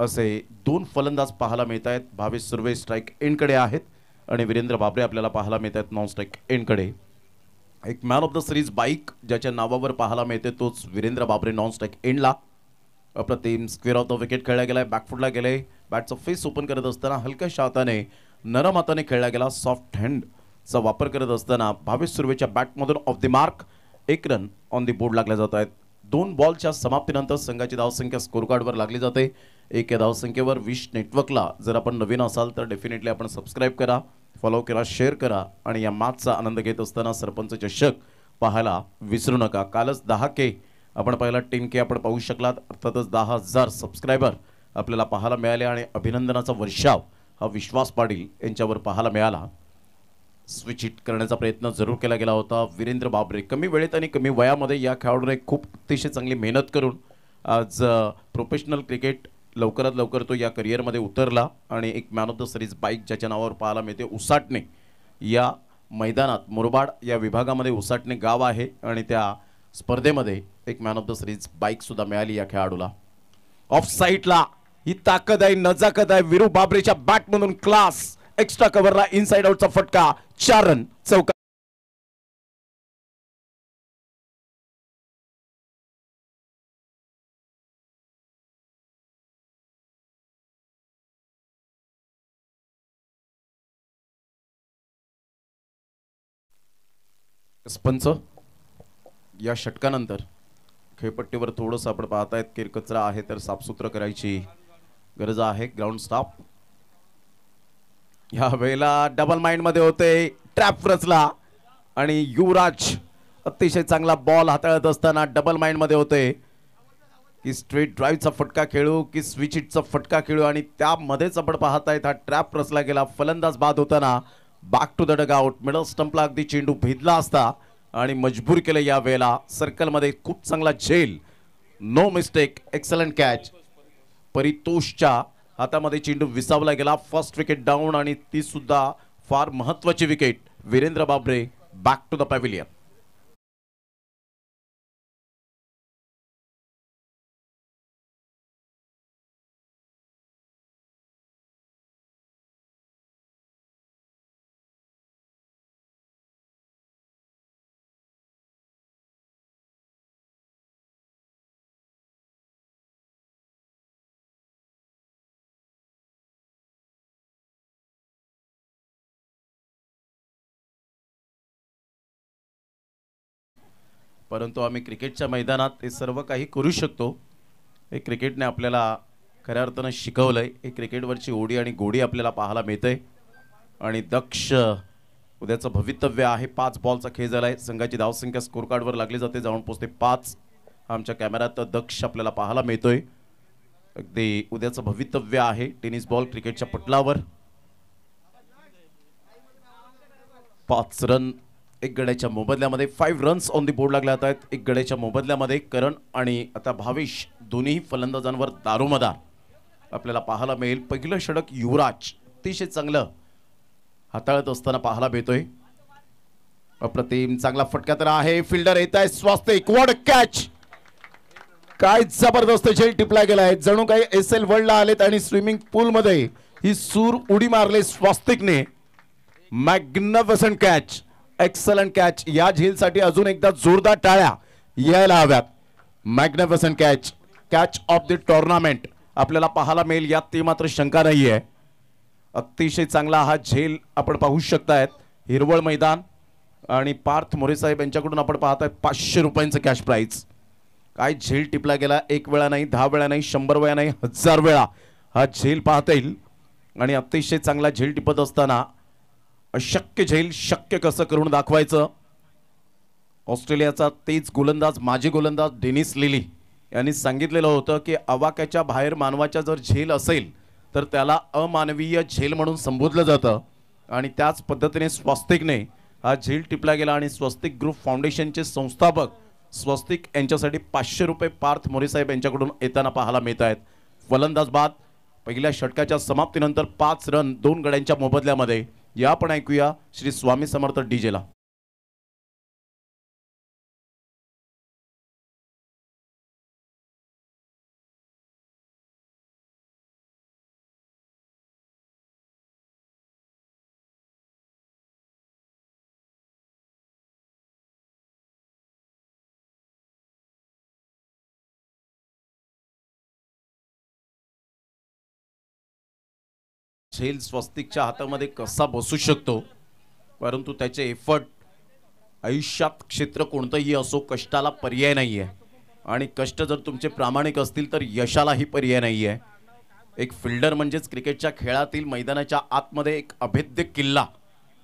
असे 2 फलंदाज पाहायला मिळत आहेत. भावेश सुर्वे स्ट्राईक एंडकडे आहेत आणि वीरेंद्र बाबरे आपल्याला पाहायला मिळत आहेत नॉन स्ट्राईक एंडकडे. एक मॅन ऑफ द सिरीज बाईक ज्याच्या नावावर पाहायला मिळते तोच वीरेंद्र बाबरे नॉन स्ट्राईक एंडला. अप्रतिम स्क्वेअर ऑफ द विकेट खेळला गेलाय. बॅकफुटला गेले. बॅटचं फेस ओपन करत असताना हलक्याशा हाताने नरम हाताने खेळला गेला. सॉफ्ट हँडचा वापर करत असताना भावेश सुर्वेच्या बॅटमधून off the mark 1 run on the board लागले जात आहेत. 2 बॉलच्या समाप्तीनंतर संघाची धावसंख्या स्कोर कार्डवर लागली जाते. 1 या धावसंख्येवर. विश नेटवर्कला जर आपण नवीन असाल तर डेफिनेटली आपण सबस्क्राईब करा, फॉलो करा, शेअर करा आणि या मॅचचा आनंद घेत असताना सरपंच चषक पाहायला विसरू नका. कालच 10K आपण पहिला 10K आपण पाहू शकलात. अर्थातच 10,000 सबस्क्रायबर आपल्याला पाहायला मिळाले आणि अभिनंदनाचा वर्षाव हा विश्वास पाटील यांच्यावर पाहायला मिळाला. स्विच हिट करण्याचा प्रयत्न जरूर केला गेला होता. वीरेंद्र बाबरे कमी वेळेत आणि कमी वयामध्ये या खेळाडूने खूप अतिशय चांगली मेहनत करून आज प्रोफेशनल क्रिकेट लवकरात लवकर तो या करिअरमध्ये उतरला आणि एक मॅन ऑफ द सिरीज बाईक ज्याच्या नावावर पाहायला मिळते. उसाटणे या मैदानात मुरबाड या विभागामध्ये उसाटणे गाव आहे आणि त्या स्पर्धेमध्ये एक man of the series bike सुद्धा मिळाली या खेळाडूला. ऑफ साईडला ही ताकद आहे, नजाकत आहे. वीरू बाबरेच्या बॅटमधून क्लास. एक्स्ट्रा कव्हरला इनसाइड आउटचा फटका. 4 रन चौका. स्पंच या षटकानंतर खेळपट्टीवर थोडंसं आपण पाहतायत केरकचरा आहे तर साफसुथरं करायची गरज आहे. Ground stop. या वेळेला डबल माइंड मध्ये होते, ट्रॅप रचला आणि युवराज अतिशय चांगला बॉल हाताळत असताना डबल माइंड मध्ये होते की स्ट्रेट ड्राईव्हचा फटका खेळू की स्विच हिटचा फटका खेळू, आणि त्यामध्येच आपण पाहतायत हा ट्रॅप रचला गेला. फलंदाज बाद होताना back to the dugout. Middle स्टंपला अगदी चेंडू भेदला असता आणि मजबूर केलं या वेळेला. सर्कलमध्ये खूप चांगला झेल, नो मिस्टेक, एक्सलंट कॅच. परितोषच्या हातामध्ये चेंडू विसावला गेला. फर्स्ट विकेट डाऊन आणि ती सुद्धा फार महत्वाची wicket. Virendra Babare back to the pavilion. परंतु आम्ही क्रिकेटच्या मैदानात हे सर्व काही करू शकतो. हे क्रिकेटने आपल्याला खऱ्या अर्थानं शिकवलंय. हे क्रिकेटवरची ओढी आणि गोडी आपल्याला पाहायला मिळते आणि दक्ष उद्याचं भवितव्य आहे. 5 बॉलचा खेळ झालाय. संघाची धावसंख्या स्कोर कार्डवर लागली जाते, जाऊन पोहोचते 5. आमच्या कॅमेऱ्यात दक्ष आपल्याला पाहायला मिळतोय. अगदी उद्याचं भवितव्य आहे टेनिस बॉल क्रिकेटच्या पटलावर. 5 run 1 गड्याच्या मोबदल्यामध्ये. 5 runs on the board लागले जात आहेत 1 गड्याच्या मोबदल्यामध्ये. करण आणि आता भावेश दोन्ही फलंदाजांवर दारोमदार आपल्याला पाहायला मिळेल. पहिलं षटक युवराज अतिशय चांगलं हाताळत असताना पाहायला मिळतोय. अप्रतिम चांगला फटका तर आहे. फिल्डर येत आहे स्वास्तिक. What a catch. काय जबरदस्त झेल टिपला गेलाय. जणू काही SL वर्ल्डला आलेत आणि स्विमिंग पूल मध्ये ही सूर उडी मारले स्वास्तिकने. Magnificent catch, excellent catch. या झेलसाठी अजून एकदा जोरदार टाळ्या यायला हव्यात. Magnificent catch, catch of the tournament आपल्याला पाहायला मिळेल, यात ती मात्र शंका नाहीये. अतिशय चांगला हा झेल आपण पाहू शकतायत. हिरवळ मैदान आणि पार्थ मोरे साहेब यांच्याकडून आपण पाहताय 500 रुपयांचं कॅश प्राइज. काय झेल टिपला गेला. 1 वेळा नाही, 10 वेळा नाही, 100 वेळा नाही, 1000 वेळा हा झेल पाहता येईल. आणि अतिशय चांगला झेल टिपत असताना अशक्य झेल शक्य कसं करून दाखवायचं. ऑस्ट्रेलियाचा तेज गोलंदाज, माजी गोलंदाज डेनिस लिली यांनी सांगितलेलं होतं की आवाक्याच्या बाहेर मानवाच्या जर झेल असेल तर त्याला अमानवीय झेल म्हणून संबोधलं जातं. आणि त्याच पद्धतीने स्वस्तिकने हा झेल टिपला गेला आणि स्वस्तिक ग्रुप फाउंडेशनचे संस्थापक स्वस्तिक यांच्यासाठी 500 रुपये पार्थ मोरे साहेब यांच्याकडून येताना पाहायला मिळत आहेत. फलंदाज बाद. पहिल्या षटकाच्या समाप्तीनंतर 5 रन 2 गड्यांच्या मोबदल्यामध्ये. या पण ऐकूया श्री स्वामी समर्थ डीजेला. झेल स्वस्तिकच्या हातामध्ये कसा बसू शकतो, परंतु त्याचे एफर्ट आयुष्यात क्षेत्र कोणतंही असो कष्टाला पर्याय नाहीये. आणि कष्ट जर तुमचे प्रामाणिक असतील तर यशालाही पर्याय नाहीये. एक फिल्डर म्हणजेच क्रिकेटच्या खेळातील मैदानाच्या आतमध्ये एक अभेद्य किल्ला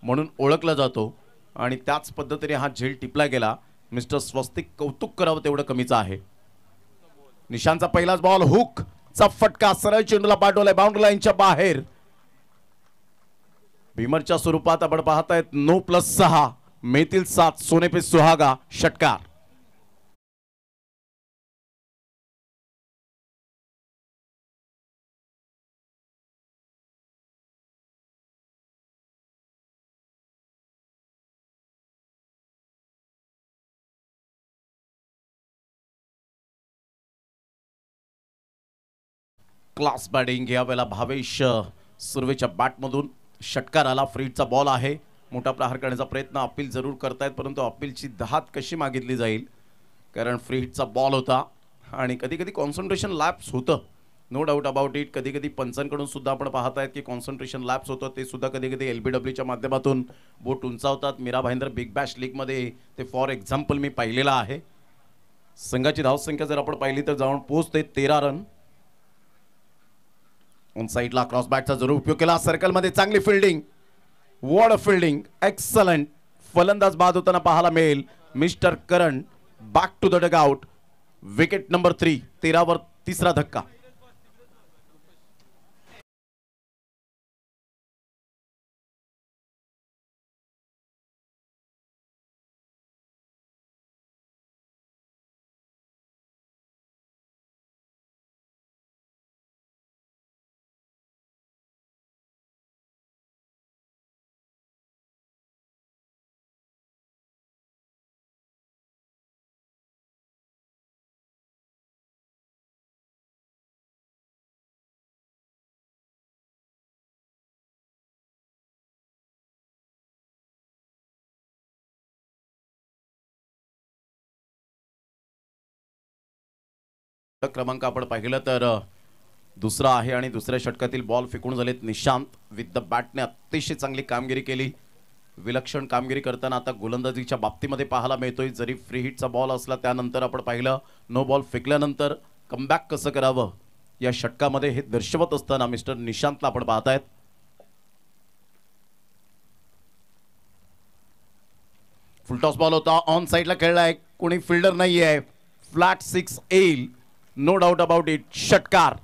म्हणून ओळखला जातो. आणि त्याच पद्धतीने हा झेल टिपला गेला. मिस्टर स्वस्तिक कौतुक करावं तेवढं कमीच आहे. निशांचा पहिलाच बॉल, हुक चा फटका सरळ चेंडूला पाठवलाय बाउंड्री लाईनच्या बाहेर. भीमरच्या स्वरूपात आपण पाहतायत 9+6 मेतील 7 सोने पे सुहागा षटकार. क्लास बॅटिंग यावेळेला भावेश सुर्वेच्या बॅटमधून षटकार आला. फ्रीडचा बॉल आहे. मोठा प्रहार करण्याचा प्रयत्न अपील जरूर करतायत, परंतु अपीलची धात कशी मागितली जाईल, कारण फ्री हिटचा बॉल होता आणि कधी कधी कॉन्सन्ट्रेशन लॅप्स होतं. No doubt about it. कधी कधी पंचांकडून सुद्धा आपण पाहत आहेत की कॉन्सन्ट्रेशन लॅप्स होतं. ते सुद्धा कधी कधी LBWच्या माध्यमातून बोट उंचावतात. मीरा भाईंदर बिग बॅश लीगमध्ये ते फॉर एक्झाम्पल मी पाहिलेलं आहे. संघाची धावसंख्या जर आपण पाहिली तर जाऊन पोहोचते 13 रन. ऑन साईडला क्रॉस बॅटचा जरूर उपयोग केला. सर्कलमध्ये चांगली fielding. What a fielding. Excellent. फलंदाज बाद होताना पाहायला मिळेल mister Karan. Back to the dugout. Wicket number 3. 13 वर तिसरा धक्का. क्रमांक आपण पाहिलं तर दुसरा आहे आणि दुसऱ्या षटकातील बॉल फेकून झालेत निशांत. विथ द बॅटने अतिशय चांगली कामगिरी केली. विलक्षण कामगिरी करताना आता गोलंदाजीच्या बाबतीमध्ये पाहायला मिळतोय. जरी फ्री हिटचा बॉल असला त्यानंतर आपण पाहिलं नो बॉल फेकल्यानंतर कमबॅक कसं करावं या षटकामध्ये हे दर्शवत असताना मिस्टर निशांतला आपण पाहतायत. फुलटॉस बॉल होता. ऑन साइडला खेळलाय. कोणी फिल्डर नाहीये. फ्लॅट 6 येईल. No doubt about it. षटकार.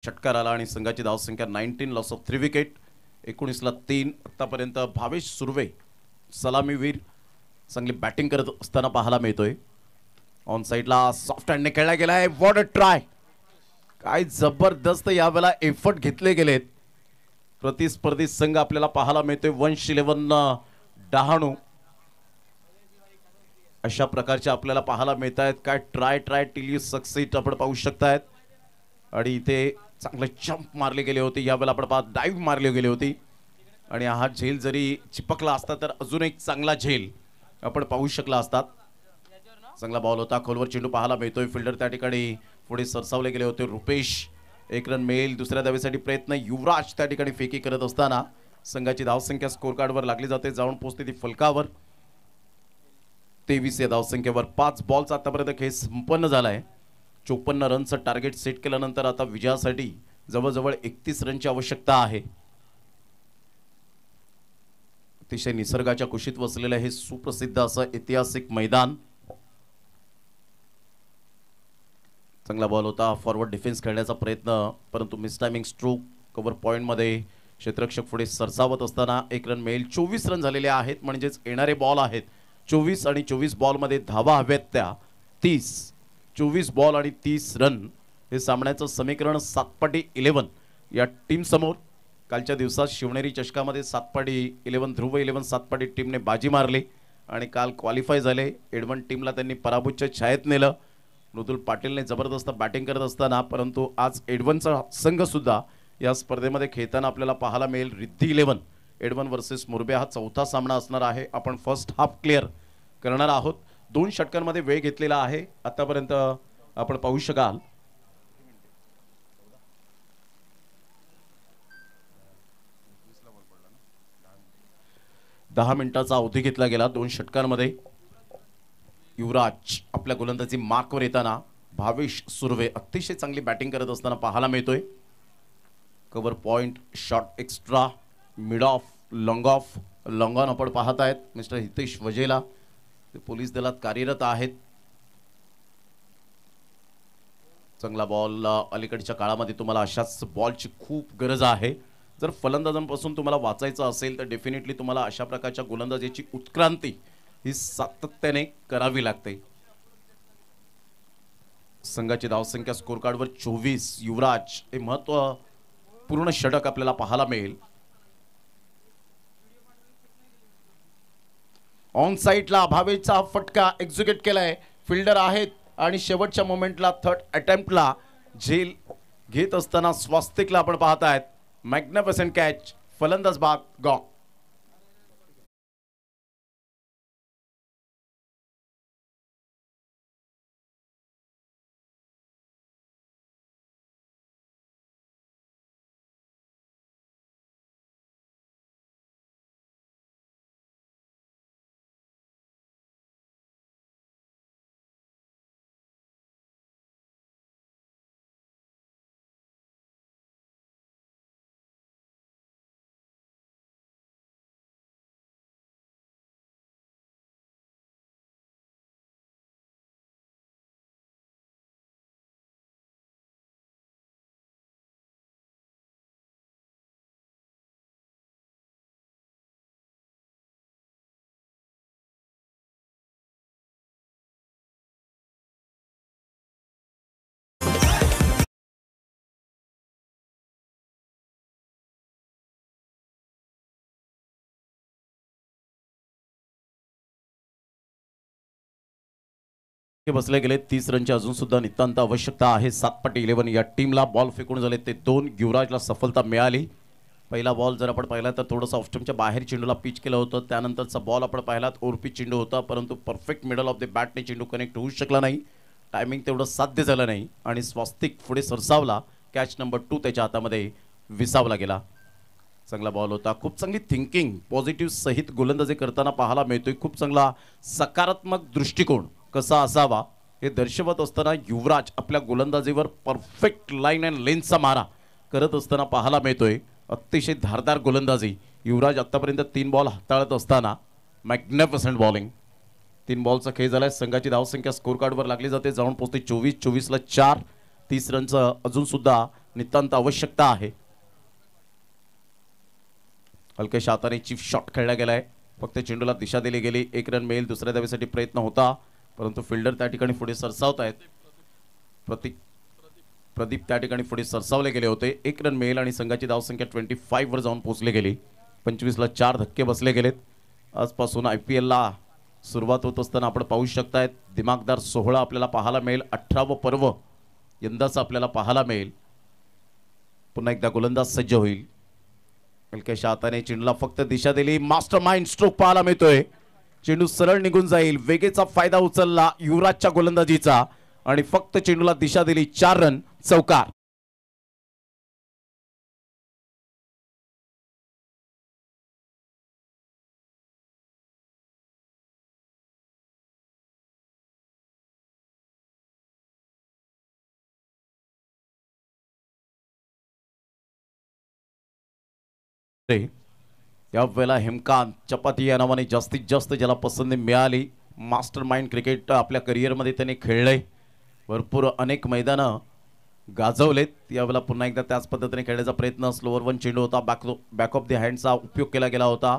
षटकार आला आणि संघाची धावसंख्या 19. Loss of 3 wicket. 19ला 3. आतापर्यंत भावेश सुर्वे सलामीवीर चांगली बॅटिंग करत असताना पाहायला मिळतोय. ऑन साइडला सॉफ्ट हँडने खेळला गेलाय. What a try. काय जबरदस्त यावेळेला एफर्ट घेतले गेलेत. प्रतिस्पर्धी संघ आपल्याला पाहायला मिळतोय. वंश 11 डहाणू अशा प्रकारचे आपल्याला पाहायला मिळत आहेत. काय ट्राय टिल यू सक्सीड आपण पाहू शकतायत. आणि इथे चांगले जंप मारले गेले होते. यावेळेला आपण पाहत डाईव्ह मारली गेली होती आणि हा झेल जरी चिपकला असता तर अजून एक चांगला झेल आपण पाहू शकला असतात. चांगला बॉल होता. खोलवर चेंडू पाहायला मिळतोय. फिल्डर त्या ठिकाणी पुढे सरसावले गेले होते. रुपेश 1 रन मिळेल. दुसऱ्या धावेसाठी प्रयत्न. युवराज त्या ठिकाणी फेकी करत असताना संघाची धावसंख्या स्कोर कार्डवर लागली जाते. जाऊन पोहोचते ती फलकावर. 23 या धावसंख्येवर 5 बॉलचा आतापर्यंत खेळ संपन्न झालाय. 54 रनचं टार्गेट सेट केल्यानंतर आता विजयासाठी जवळजवळ 31 रनची आवश्यकता आहे. अतिशय निसर्गाच्या कुशीत वसलेलं हे सुप्रसिद्ध असं ऐतिहासिक मैदान. चांगला बॉल होता. फॉरवर्ड डिफेन्स खेळण्याचा प्रयत्न परंतु miss timing stroke. Cover point मध्ये क्षेत्ररक्षक पुढे सरसावत असताना 1 रन मिळेल. 24 रन झालेले आहेत. म्हणजेच येणारे बॉल आहेत 24 आणि 24 बॉल मध्ये धावा हव्यात त्या 30. 24 बॉल आणि 30 रन हे सामन्याचं समीकरण 7x11 या टीम समोर. कालच्या दिवसात शिवनेरी चषकामध्ये 7x11 ध्रुव 11 7 टीमने बाजी मारली आणि काल क्वालिफाय झाले. एडवन टीमला त्यांनी पराभूतच्या छायेत नेलं. मृदुल पाटीलने जबरदस्त बॅटिंग करत असताना परंतु आज एडवनचा संघ सुद्धा या स्पर्धेमध्ये खेळताना आपल्याला पाहायला मिळेल. रिद्धी 11 एडवन वर्सेस मुरबे हा चौथा सामना असणार आहे. आपण फर्स्ट हाफ क्लिअर करणार आहोत. 2 षटकांमध्ये वेळ घेतलेला आहे. आतापर्यंत आपण पाहू शकाल 10 मिनिटाचा अवधी घेतला गेला 2 षटकांमध्ये. युवराज आपल्या गोलंदाजी मार्कवर येताना भावेश सुर्वे अतिशय चांगली बॅटिंग करत असताना पाहायला मिळतोय. Cover point. Shot extra. Mid of. Long of. Long on आपण पाहत आहेत. मिस्टर हितेश वजेला ते पोलीस दलात कार्यरत आहेत. चांगला बॉल. अलीकडच्या काळामध्ये तुम्हाला अशाच बॉलची खूप गरज आहे. जर फलंदाजांपासून तुम्हाला वाचायचं असेल तर डेफिनेटली तुम्हाला अशा प्रकारच्या गोलंदाजीची उत्क्रांती ही सातत्याने करावी लागते. संघाची धावसंख्या स्कोर कार्डवर 24. युवराज हे महत्त्वपूर्ण षटक आपल्याला पाहायला मिळेल. ऑन साईडला भावेचा हा फटका एक्झिक्यूट केलाय. फिल्डर आहेत आणि शेवटच्या मोमेंटला थर्ड अटेम्प्टला झेल घेत असताना स्वास्तिकला आपण पाहतायत. मॅग्निफिसंट कॅच, फलंदाज बाद गॉ. बसले गेले. 30 रनची अजून सुद्धा नितांत आवश्यकता आहे. 7 पटी 11 या टीमला. बॉल फेकून झाले ते 2. युवराजला सफलता मिळाली. पहिला बॉल जर आपण पाहिला तर थोडंसं ऑफस्टम्पच्या बाहेर चेंडूला पिच केलं होतं. त्यानंतरचा बॉल आपण पाहिलात ओरपी चेंडू होता, परंतु परफेक्ट मिडल ऑफ द बॅटने चेंडू कनेक्ट होऊ शकला नाही. टायमिंग तेवढं साध्य झालं नाही आणि स्वास्तिक पुढे सरसावला. कॅच नंबर 2 त्याच्या हातामध्ये विसावला गेला. चांगला बॉल होता. खूप चांगली थिंकिंग पॉझिटिव्ह सहित गोलंदाजी करताना पाहायला मिळतोय. खूप चांगला सकारात्मक दृष्टिकोन कसा असावा हे दर्शवत असताना युवराज आपल्या गोलंदाजीवर परफेक्ट लाईन अँड लेन्सचा मारा करत असताना पाहायला मिळतोय. अतिशय धारदार गोलंदाजी युवराज आतापर्यंत 3 बॉल हाताळत असताना मॅग्निफिसंट बॉलिंग. 3 बॉलचा खेळ झालाय. संघाची धावसंख्या स्कोर कार्डवर लागली जाते. जाऊन पोहोचते 24-24ला 4. 30 रनचं अजून सुद्धा नितांत आवश्यकता आहे. हलक्याशा हाताने चीफ शॉट खेळला गेलाय. फक्त चेंडूला दिशा दिली गेली. 1 रन मिळेल दुसऱ्या धावेसाठी प्रयत्न होता, परंतु फिल्डर त्या ठिकाणी पुढे सरसावत आहेत. प्रदीप त्या ठिकाणी पुढे सरसावले गेले होते. 1 रन मिळेल आणि संघाची धावसंख्या 25 वर जाऊन पोहोचली गेली. 25ला 4 धक्के बसले गेलेत. आजपासून IPLला सुरुवात होत असताना आपण पाहू शकतायत दिमागदार सोहळा आपल्याला पाहायला मिळेल. 18वं पर्व यंदाच आपल्याला पाहायला मिळेल. पुन्हा एकदा गोलंदाज सज्ज होईल. हलक्याशा हाताने चेंडूला फक्त दिशा दिली. मास्टर माइंड स्ट्रोक पाहायला मिळतोय. चेंडू सरळ निघून जाईल. वेगेचा फायदा उचलला युवराजच्या गोलंदाजीचा आणि फक्त चेंडूला दिशा दिली. 4 रन चौकार. यावेळेला हेमकांत चपाती या नावाने जास्तीत जास्त ज्याला पसंती मिळाली. मास्टर माइंड क्रिकेट आपल्या करिअरमध्ये त्याने खेळलंय. भरपूर अनेक मैदानं गाजवलेत. यावेळेला पुन्हा एकदा त्याच पद्धतीने खेळण्याचा प्रयत्न. स्लोअर 1 चेंडू होता. बॅक ऑफ द हँडचा उपयोग केला गेला होता.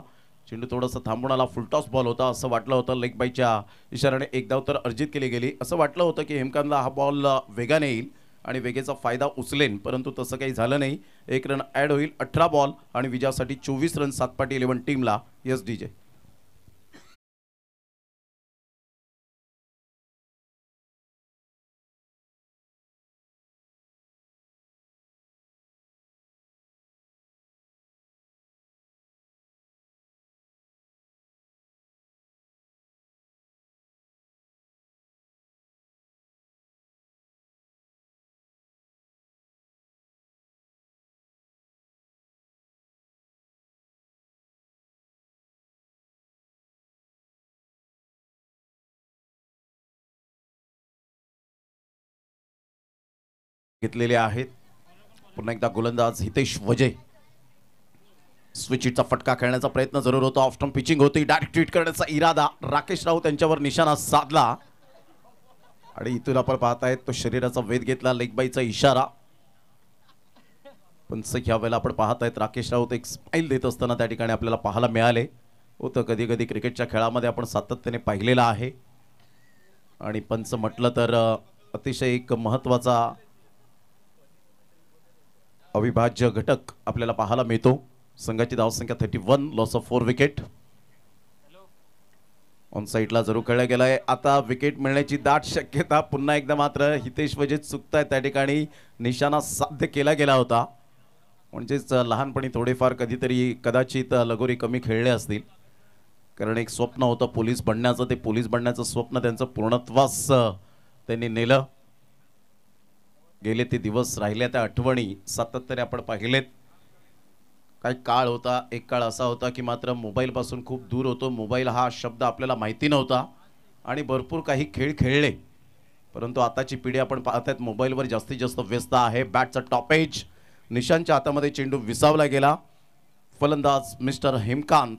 चेंडू थोडासा थांबून आला. फुलटॉस बॉल होता असं वाटलं होतं. लेग बायच्या इशाऱ्याने एक धाव तर अर्जित केली गेली. असं वाटलं होतं की हेमकांतला हा बॉल वेगाने येईल आणि वेगेचा फायदा उचलेन, परंतु तसं काही झालं नाही. 1 रन ॲड होईल. 18 बॉल आणि विजयासाठी 24 रन 7 पाटी 11 टीमला. Yes DJ. घेतलेले आहेत. पुन्हा एकदा गोलंदाज हितेश वजे. स्विच हिटचा फटका खेळण्याचा प्रयत्न जरूर होता. ऑफ स्टंप पिचिंग होती. डायरेक्ट ट्रीट करण्याचा इरादा राकेश राऊत यांच्यावर निशाणा साधला आणि इथून आपण पाहतायत तो शरीराचा वेध घेतला. लेग बायचा इशारा. पण ह्या वेळेला आपण पाहतायत राकेश राऊत एक स्माइल देत असताना त्या ठिकाणी आपल्याला पाहायला मिळाले होतं. कधी कधी क्रिकेटच्या खेळामध्ये आपण सातत्याने पाहिलेलं आहे आणि पंच म्हटलं तर अतिशय एक महत्त्वाचा अविभाज्य घटक आपल्याला पाहायला मिळतो. संघाची धावसंख्या 31, लॉस ऑफ 4 विकेट. ऑन साईडला जरूर खेळला गेलाय. आता विकेट मिळण्याची दाट शक्यता. पुन्हा एकदा मात्र हितेश वजीर चुकताय त्या ठिकाणी. निशाणा साध्य केला गेला होता. म्हणजेच लहानपणी थोडेफार कधीतरी कदाचित लगोरी कमी खेळले असतील, कारण एक स्वप्न होतं पोलीस बनण्याचं. ते पोलीस बनण्याचं स्वप्न त्यांचं पूर्णत्वास त्यांनी नेलं. गेले ते दिवस, राहिल्या त्या आठवणी सातत्याने आपण पाहिलेत. काही काळ होता, एक काळ असा होता की मात्र मोबाईल पासून खूप दूर होतो. मोबाईल हा शब्द आपल्याला माहिती नव्हता आणि भरपूर काही खेळ खेळले. परंतु आताची पिढी आपण पाहतात मोबाईलवर जास्तीत जास्त व्यस्त आहे. बॅटचा टॉप एज, निशांच्या हातामध्ये चेंडू विसावला गेला. फलंदाज मिस्टर हेमकांत.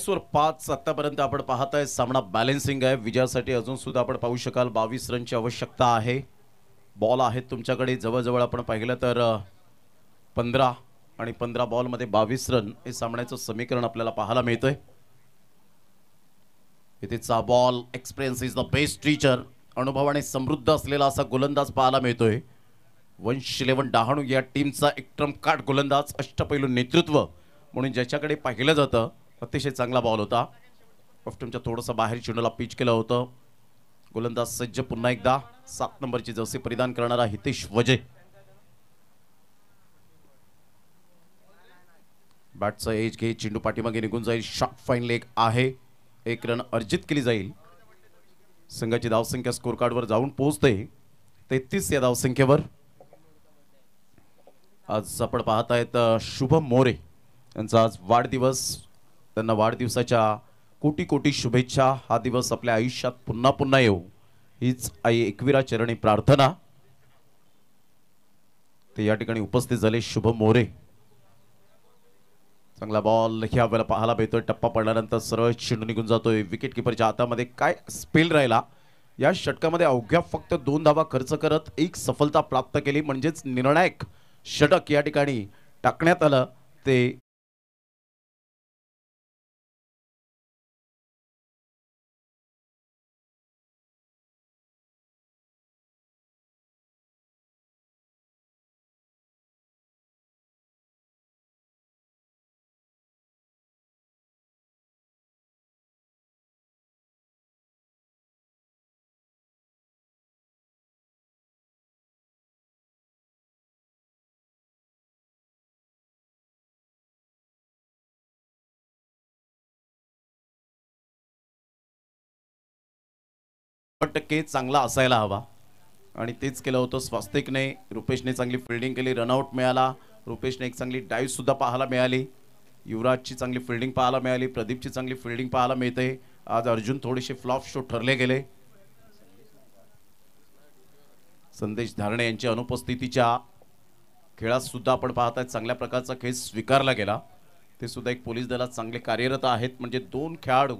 वर 5 आतापर्यंत आपण पाहताय सामना बॅलन्सिंग आहे. विजयासाठी अजून सुद्धा आपण पाहू शकाल 22 रनची आवश्यकता आहे. बॉल आहेत तुमच्याकडे जवळजवळ आपण पाहिलं तर 15 आणि 15 बॉलमध्ये 22 रन हे सामन्याचं समीकरण आपल्याला पाहायला मिळतंय. इथेचा ball, experience is the best teacher. अनुभवाने समृद्ध असलेला असा गोलंदाज पाहायला मिळतोय. वंश 11 डहाणू या टीमचा एक ट्रम्पकार्ड गोलंदाज, अष्टपैलू नेतृत्व म्हणून ज्याच्याकडे पाहिलं जातं. अतिशय चांगला बॉल होता. ऑफ्टमच्या थोडंसं बाहेर चेंडूला पिच केलं होतं. गोलंदाज सज्ज पुन्हा एकदा. 7 नंबरची जर्सी परिधान करणारा हितेश वजे. बॅटचा एज घे, चेंडू पाठीमागे निघून जाईल. शॉर्ट फाईन लेग आहे. 1 रन अर्जित केली जाईल. संघाची धावसंख्या स्कोर कार्डवर जाऊन पोहोचते 33 या धावसंख्येवर. आज आपण पाहत आहेत शुभम मोरे यांचा आज वाढदिवस. त्यांना वाढदिवसाच्या कोटी कोटी शुभेच्छा. हा दिवस आपल्या आयुष्यात पुन्हा पुन्हा येऊ हीच आई एकविरा चरणी प्रार्थना. ते या ठिकाणी उपस्थित झाले शुभम मोरे. चांगला बॉल ह्या वेळेला पाहायला मिळतोय. टप्पा पडल्यानंतर सरळ चेंडू निघून जातोय. विकेट किपरच्या हातामध्ये काय स्पेल राहिला. या षटकामध्ये अवघ्या फक्त 2 धावा खर्च करत 1 सफलता प्राप्त केली. म्हणजेच निर्णायक षटक या ठिकाणी टाकण्यात आलं. ते टक्के चांगला असायला हवा आणि तेच केलं होतं स्वास्तिकने. रुपेशने चांगली फिल्डिंग केली. रनआउट मिळाला. रुपेशने एक चांगली डाईव्ह सुद्धा पाहायला मिळाली. युवराजची चांगली फिल्डिंग पाहायला मिळाली. प्रदीपची चांगली फिल्डिंग पाहायला मिळते. आज अर्जुन थोडेसे फ्लॉप शो ठरले गेले. संदेश धारणे यांच्या अनुपस्थितीच्या खेळात सुद्धा आपण पाहताय चांगल्या प्रकारचा खेळ स्वीकारला गेला. ते सुद्धा एक पोलीस दलात चांगले कार्यरत आहेत. म्हणजे 2 खेळाडू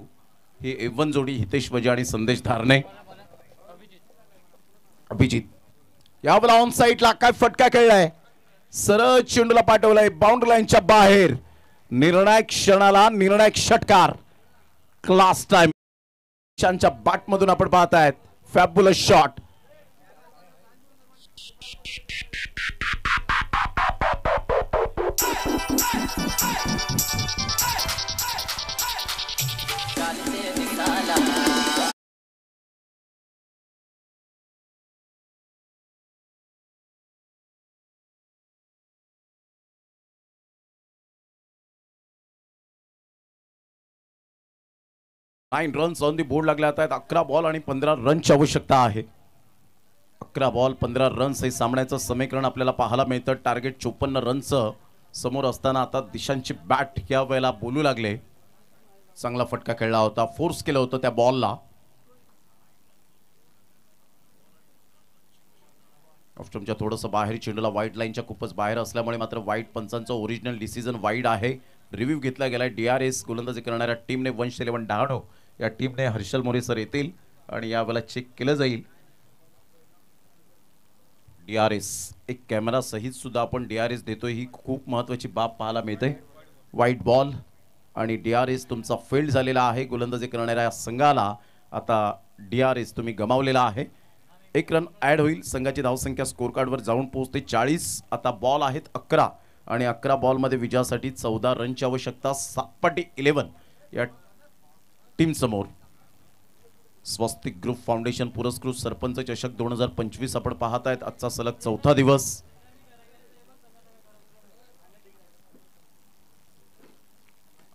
हे एवन जोडी हितेश वजे आणि संदेश धारणे. अभिजित यावेळेला ऑन साईडला काय फटका खेळलाय. सरळ चेंडूला पाठवलाय बाउंड्री लाईनच्या बाहेर. निर्णायक क्षणाला निर्णायक षटकार. क्लास टाइम च्या बॅट मधून आपण पाहतायत fabulous shot. Nine runs on the board लागले आहेत. 11 बॉल आणि 15 रनची आवश्यकता आहे. 11 बॉल 15 रन्स हे सामन्याचं समीकरण आपल्याला पाहायला मिळतं. टार्गेट 54 रनचं समोर असताना आता दिशांची बॅट या वेळेला बोलू लागले. चांगला फटका खेळला होता, फोर्स केलं होतं त्या बॉलला. ऑफ्टमच्या थोडंसं बाहेर चेंडूला व्हाईट लाईनच्या खूपच बाहेर असल्यामुळे मात्र व्हाईट पंचांचं ओरिजिनल डिसिजन वाईड आहे. रिव्ह्यू घेतला गेलाय. DRS गोलंदाजी करणाऱ्या टीमने वंश इलेव्हन डहाणू या टीमने हर्षल मोरे सर येतील आणि यावेळेला चेक केलं जाईल. DRS एक कॅमेरा सहित सुद्धा आपण DRS देतोय, ही खूप महत्वाची बाब पाहायला मिळते. व्हाईट बॉल आणि DRS तुमचा फेल्ड झालेला आहे. गोलंदाजी करणाऱ्या संघाला आता DRS तुम्ही गमावलेला आहे. 1 रन ऍड होईल. संघाची धावसंख्या स्कोर कार्डवर जाऊन पोहोचते 40. आता बॉल आहेत 11 आणि 11 बॉलमध्ये विजयासाठी 14 रनची आवश्यकता. 7/11 या टीम समोर. स्वस्तिक ग्रुप फाउंडेशन पुरस्कृत सरपंच चषक 2025 आपण पाहतायत. आजचा सलग 4था दिवस.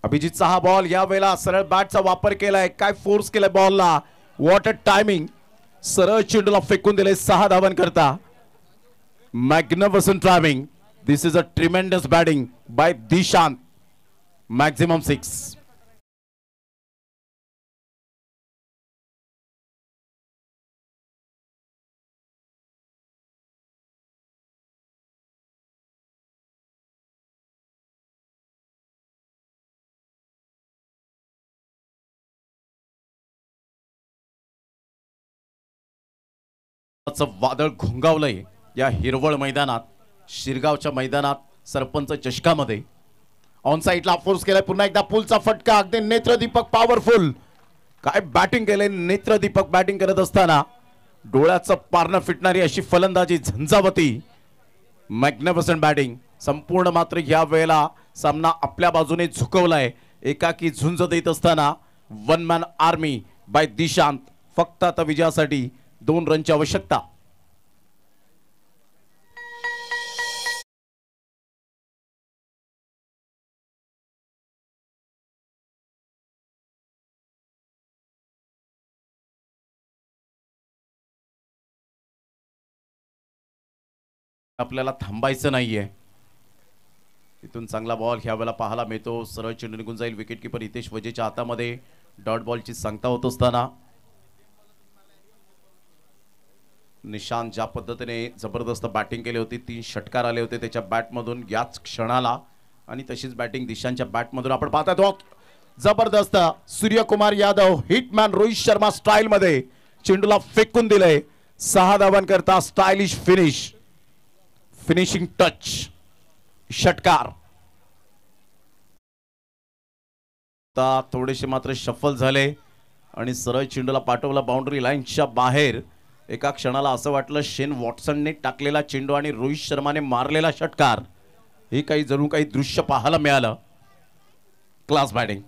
अभिजितचा हा बॉल या वेळेला सरळ बॅटचा वापर केलाय. काय फोर्स केलाय बॉलला. What a timing. सरळ चेंडूला फेकून दिले 6 धावांकरता. Magnificent driving. This is a tremendous batting by Dishant. Maximum 6. वादळ घोंगावलंय या हिरवळ मैदानात, शिरगावच्या मैदानात सरपंच चषकामध्ये. ऑन साइडला फोर्स केलाय पुन्हा एकदा. पुलचा फटका. अगदी नेत्रदीपक पॉवरफुल. काय बॅटिंग केलंय नेत्रदीपक. बॅटिंग करत असताना डोळ्याचं पारणं फिटणारी अशी फलंदाजी झंझावती. Magnificent batting. संपूर्ण मात्र या वेळेला सामना आपल्या बाजूने झुकवलाय. एकाकी झुंज देत असताना 1 मॅन आर्मी बाय दिशांत. फक्त आता विजयासाठी 2 रनची आवश्यकता. आपल्याला थांबायचं नाहीये. इथून चांगला बॉल ह्या वेळेला पाहायला मिळतो. सरळ चेंडू निघून जाईल. विकेट किपर हितेश वजेच्या हातामध्ये. डॉट बॉलची सांगता होत असताना निशांत ज्या पद्धतीने जबरदस्त बॅटिंग केली होती. 3 षटकार आले होते त्याच्या बॅटमधून याच क्षणाला. आणि तशीच बॅटिंग दिशांच्या बॅटमधून आपण पाहत आहोत. जबरदस्त सूर्यकुमार यादव हिटमॅन रोहित शर्मा स्टाईल मध्ये चेंडूला फेकून दिलंय. 6 धावांकरता स्टायलिश फिनिश. Finishing touch. षटकार. आता थोडेसे मात्र शफल झाले आणि सरळ चेंडूला पाठवला बाउंड्री लाईनच्या बाहेर. एका क्षणाला असं वाटलं शेन वॉटसनने टाकलेला चेंडू आणि रोहित शर्माने मारलेला षटकार हे काही जणू काही दृश्य पाहायला मिळालं. Class batting.